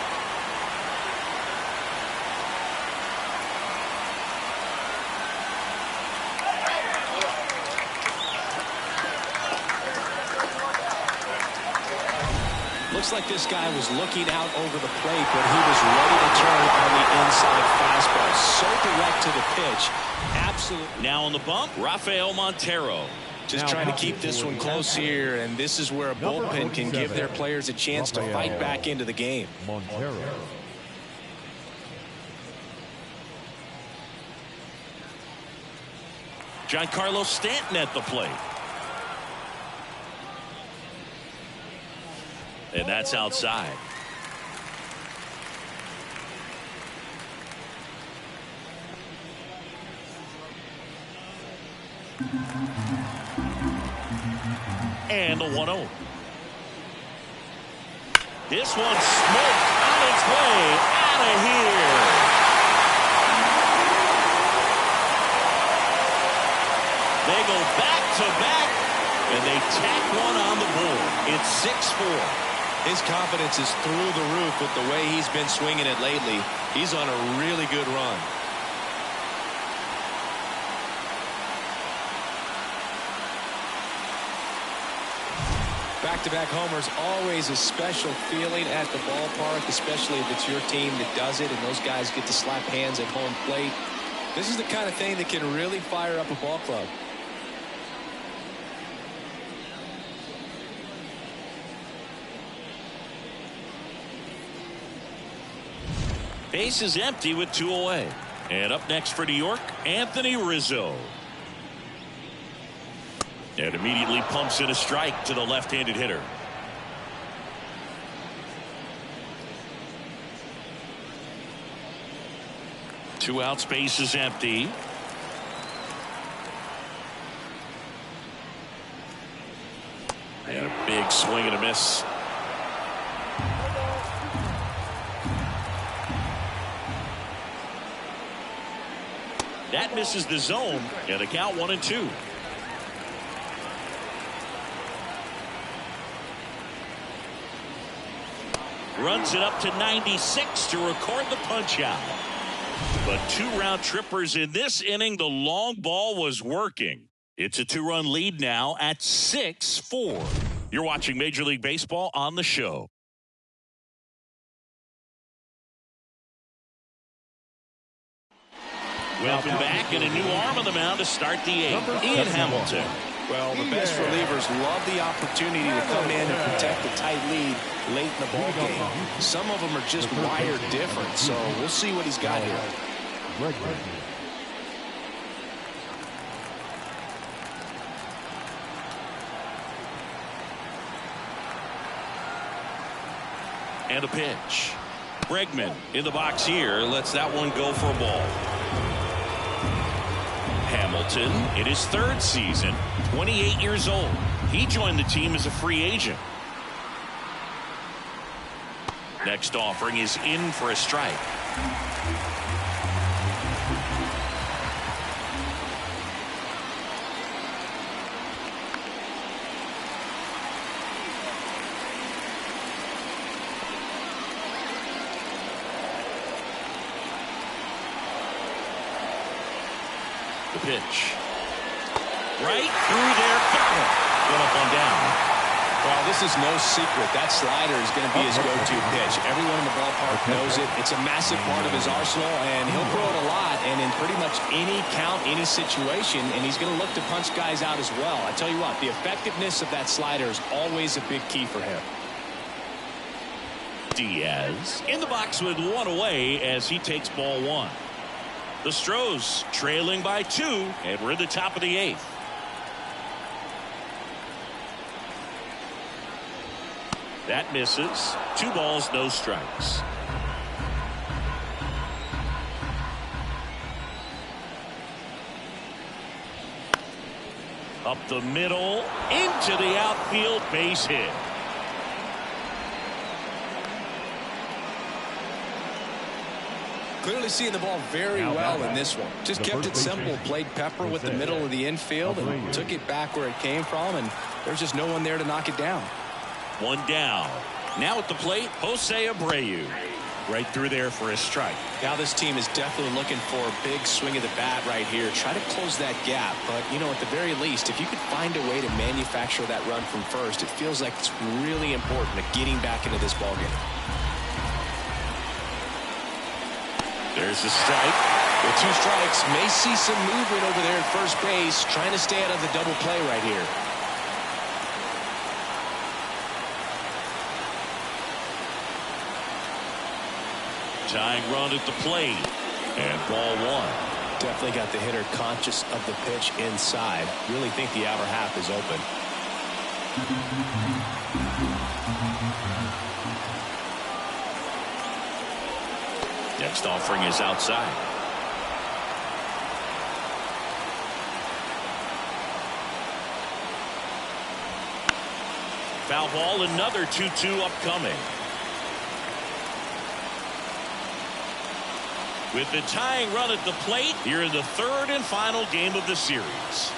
Looks like this guy was looking out over the plate, but he was ready to turn on the inside fastball. So direct to the pitch. Absolutely. Now on the bump, Rafael Montero. Just trying to keep this one close here, and this is where a bullpen can give their players a chance to fight back into the game. Montero. Giancarlo Stanton at the plate. And that's outside. And a 1-0. This one's smoked on its way out of here. They go back-to-back, and they tack one on the board. It's 6-4. His confidence is through the roof with the way he's been swinging it lately. He's on a really good run. Back-to-back homers, always a special feeling at the ballpark, especially if it's your team that does it and those guys get to slap hands at home plate. This is the kind of thing that can really fire up a ball club. Base is empty with 2 away. And up next for New York, Anthony Rizzo. And immediately pumps in a strike to the left-handed hitter. Two outs, base is empty. And a big swing and a miss. That misses the zone, and the count 1-2. Runs it up to 96 to record the punch out. But 2 round trippers in this inning. The long ball was working. It's a 2-run lead now at 6-4. You're watching Major League Baseball on the show. Welcome back, and a new arm on the mound to start the 8th. Ian Hamilton. Well, the best relievers love the opportunity to come in and protect the tight lead late in the ball game. Some of them are just wired different, so we'll see what he's got here. And a pitch. Bregman in the box here. Lets that one go for a ball. Hamilton in his 3rd season, 28 years old. He joined the team as a free agent. Next offering is in for a strike. The pitch. Right through there. Got it. Going up on down. Well, this is no secret. That slider is going to be his go-to pitch. Everyone in the ballpark knows it. It's a massive part of his arsenal, and he'll throw it a lot and in pretty much any count, any situation, and he's going to look to punch guys out as well. I tell you what, the effectiveness of that slider is always a big key for him. Diaz in the box with 1 away as he takes ball 1. The Astros trailing by 2, and we're in the top of the 8th. That misses. 2 balls, no strikes. Up the middle, into the outfield, base hit. Clearly seeing the ball very well in this one. Just kept it simple. Played pepper with the middle of the infield and took it back where it came from. And there's just no one there to knock it down. One down. Now at the plate, Jose Abreu. Right through there for a strike. Now this team is definitely looking for a big swing of the bat right here. Try to close that gap. But, you know, at the very least, if you could find a way to manufacture that run from first, it feels like it's really important to getting back into this ballgame. There's the strike. With 2 strikes, may see some movement over there at first base, trying to stay out of the double play right here. Tying run at the plate. And ball 1. Definitely got the hitter conscious of the pitch inside. Really think the outer half is open. Next offering is outside. Foul ball, another 2-2 upcoming. With the tying run at the plate, here in the 3rd and final game of the series.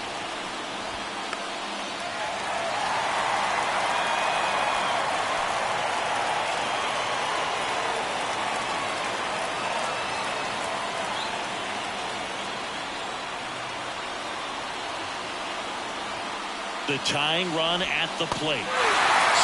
The tying run at the plate.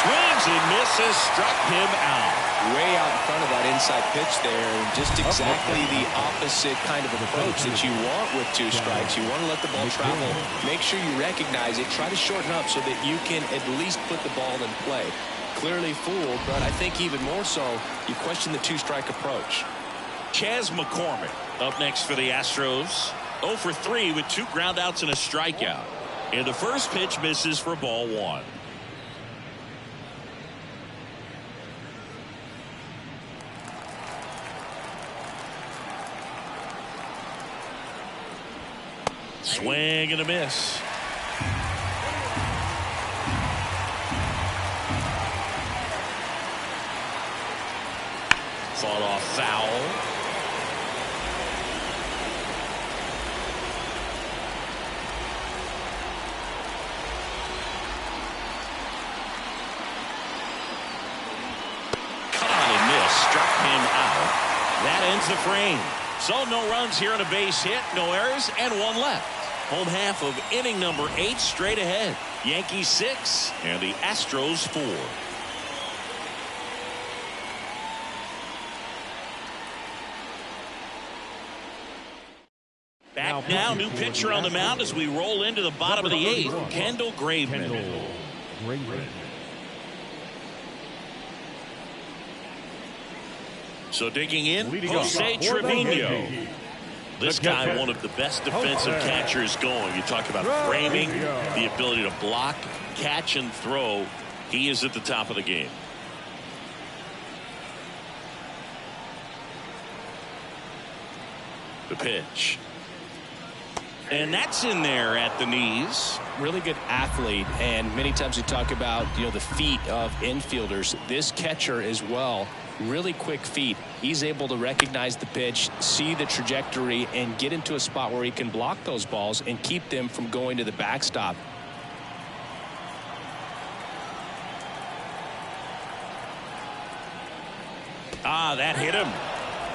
Swings and misses, struck him out. Way out in front of that inside pitch there, and just exactly the opposite kind of approach that you want with 2 strikes. You want to let the ball travel. Make sure you recognize it. Try to shorten up so that you can at least put the ball in play. Clearly fooled, but I think even more so, you question the 2-strike approach. Chas McCormick up next for the Astros. 0 for 3 with 2 groundouts and a strikeout. And the first pitch misses for ball 1. Swing and a miss. Fought off foul. Caught and missed. Struck him out. That ends the frame. So no runs here on a base hit, no errors, and 1 left. Home half of inning number 8 straight ahead. Yankees 6 and the Astros 4. Back now, new pitcher on the mound as we roll into the bottom of the 8th. Kendall Graveman. So digging in, Jose Trevino. This guy, one of the best defensive catchers going. You talk about framing, the ability to block, catch, and throw. He is at the top of the game. The pitch. And that's in there at the knees. Really good athlete, and many times we talk about, you know, the feet of infielders. This catcher as well, really quick feet. He's able to recognize the pitch, see the trajectory, and get into a spot where he can block those balls and keep them from going to the backstop. That hit him.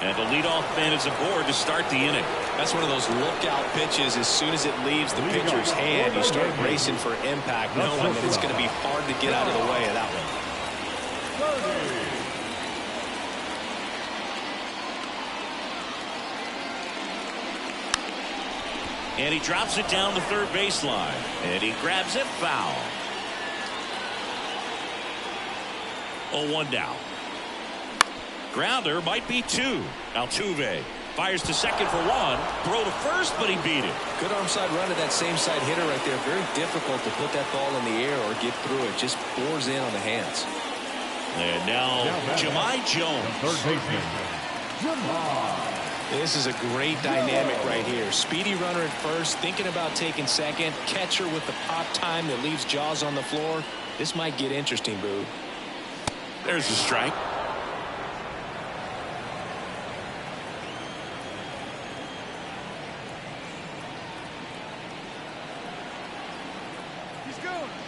And the leadoff man is aboard to start the inning. That's one of those lookout pitches. As soon as it leaves the pitcher's hand, you start bracing for impact, knowing that it's going to be hard to get out of the way of that one. And he drops it down the 3rd baseline. And he grabs it foul. 0-1 down. Grounder might be 2. Altuve fires to second for 1. Throw to first, but he beat it. Good arm side run to that same side hitter right there. Very difficult to put that ball in the air or get through it. Just bores in on the hands. And now Jahmai Jones. Third baseman, Jahmai. This is a great dynamic right here. Speedy runner at first, thinking about taking second. Catcher with the pop time that leaves Jaws on the floor. This might get interesting, Boo. There's a strike.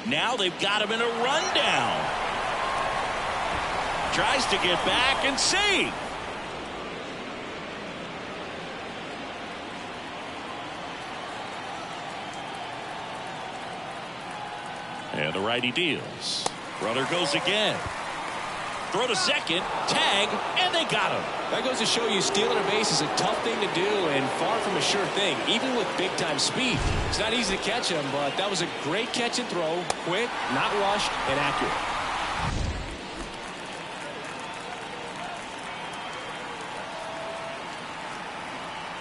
Now they've got him in a rundown. Tries to get back and see. And the righty deals. Runner goes again. Throw to second, tag, and they got him. That goes to show you stealing a base is a tough thing to do and far from a sure thing, even with big-time speed. It's not easy to catch him, but that was a great catch and throw. Quick, not rushed, and accurate.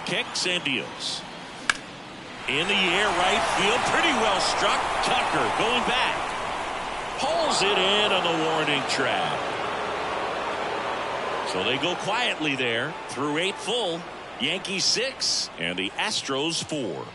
Kicks and deals. In the air, right field, pretty well struck. Tucker going back. Pulls it in on the warning track. So they go quietly there through 8 full. Yankees 6 and the Astros 4.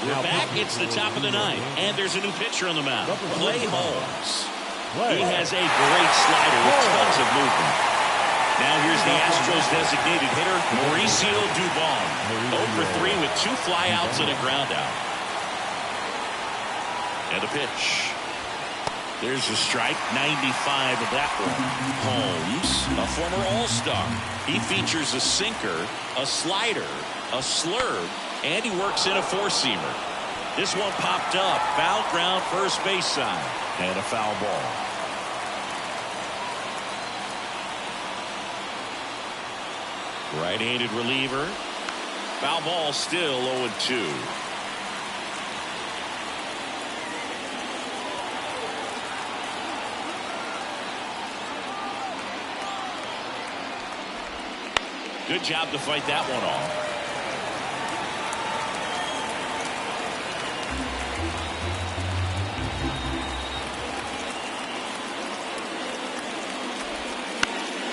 We're back. It's the top of the ninth, and there's a new pitcher on the mound. Clay Holmes. He has a great slider with tons of movement. Now here's the Astros designated hitter, Mauricio Dubon. 0 for 3 with 2 flyouts and a ground out. And a pitch. There's a strike, 95 of that one. Holmes, a former All-Star. He features a sinker, a slider, a slurve, and he works in a 4-seamer. This one popped up. Foul ground, first base side. And a foul ball. Right-handed reliever. Foul ball, still 0-2. Good job to fight that one off.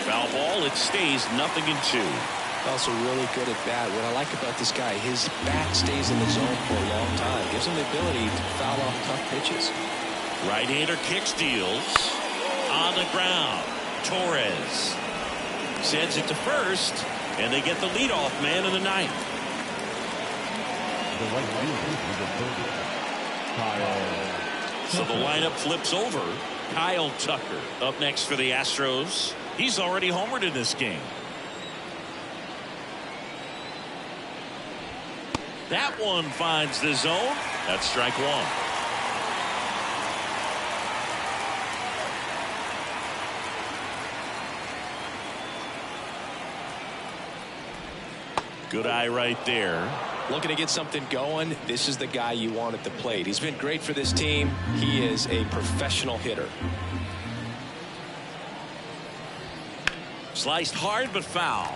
Foul ball, it stays 0-2. Also really good at bat. What I like about this guy, his bat stays in the zone for a long time. Gives him the ability to foul off tough pitches. Right-hander kicks, deals. On the ground, Torres sends it to first, and they get the leadoff man in the ninth. So the lineup flips over. Kyle Tucker up next for the Astros. He's already homered in this game. That one finds the zone. That's strike one. Good eye right there. Looking to get something going. This is the guy you want at the plate. He's been great for this team. He is a professional hitter. Sliced hard but foul.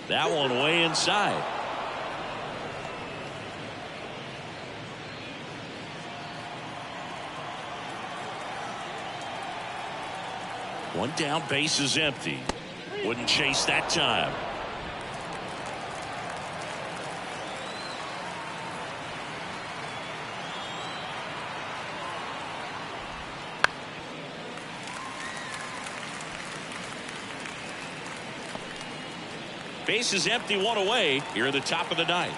That one way inside. One down, base is empty. Wouldn't chase that time. Base is empty, one away here at the top of the ninth.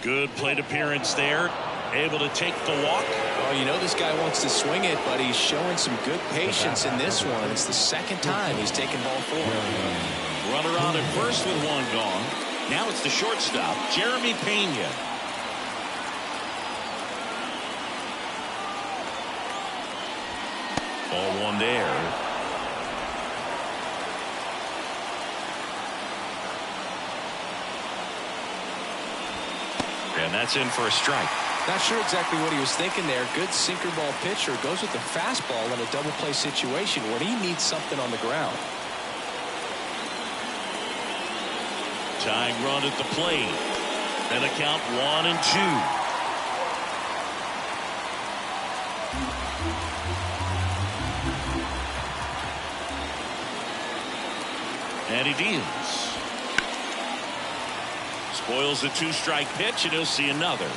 Good plate appearance there. Able to take the walk. Well, you know this guy wants to swing it, but he's showing some good patience in this one. It's the second time he's taken ball 4. Runner on at first with one gone. Now it's the shortstop, Jeremy Pena. Ball one there. And that's in for a strike. Not sure exactly what he was thinking there. Good sinker ball pitcher goes with the fastball in a double play situation when he needs something on the ground. Tying run at the plate. And a count 1-2. And he deals. Spoils the 2-strike pitch, and he'll see another.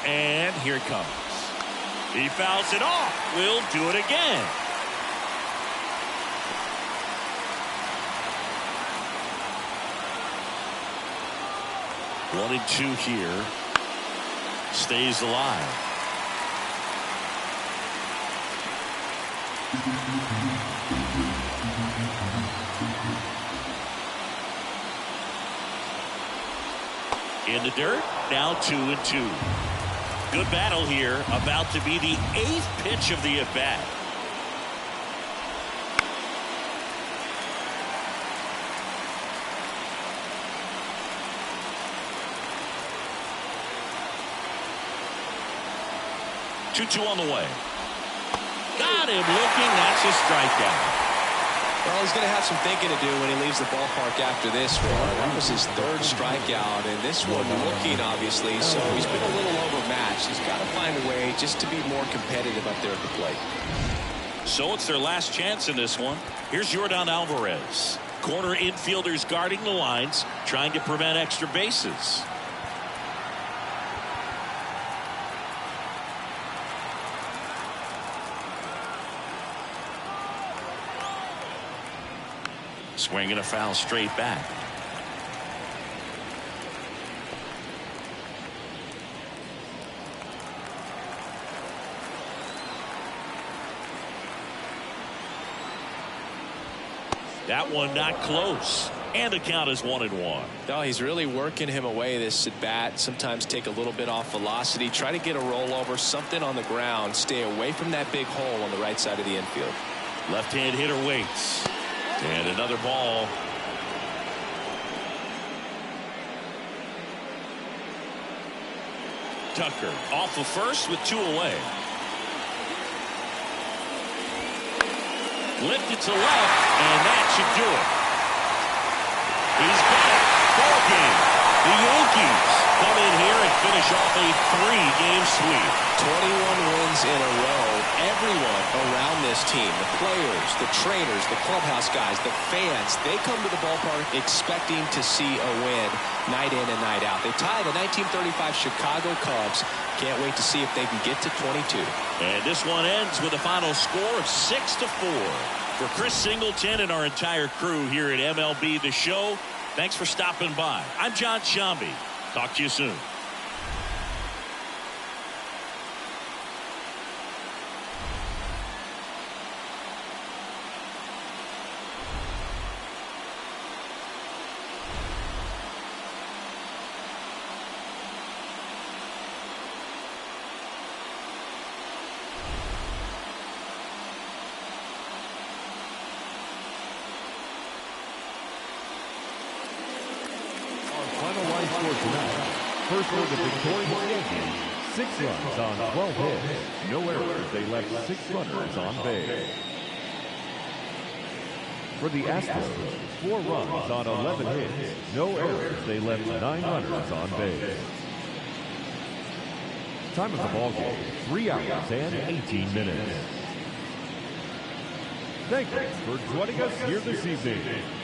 And here it comes. He fouls it off. We'll do it again. One and two here. Stays alive. In the dirt, now 2-2. Good battle here, about to be the 8th pitch of the at-bat. Two on the way. Got him looking. That's a strikeout. Well, he's going to have some thinking to do when he leaves the ballpark after this one. That was his 3rd strikeout, and this one looking, obviously, so he's been a little overmatched. He's got to find a way just to be more competitive up there at the plate. So it's their last chance in this one. Here's Yordan Alvarez. Corner infielders guarding the lines, trying to prevent extra bases. Swinging a foul straight back. That one not close. And the count is 1-1. No, he's really working him away this at bat. Sometimes take a little bit off velocity. Try to get a rollover, something on the ground. Stay away from that big hole on the right side of the infield. Left-hand hitter waits. And another ball. Tucker off of first with 2 away. Lifted to left, and that should do it. He's got it. Ball game. The Yankees come in here and finish off a 3-game sweep. 21 wins in a row. Everyone around this team, the players, the trainers, the clubhouse guys, the fans, they come to the ballpark expecting to see a win night in and night out. They tie the 1935 Chicago Cubs. Can't wait to see if they can get to 22. And this one ends with a final score of 6-4. For Chris Singleton and our entire crew here at MLB The Show, thanks for stopping by. I'm John Shambi. Talk to you soon. First for the victorious Yankees, 6 runs on 12 hits. No errors. They left 6 runners on base. For the Astros, 4 runs on 11 hits. No errors. They left 9 runners on base. Time of the ball game, 3 hours and 18 minutes. Thank you for joining us here this evening.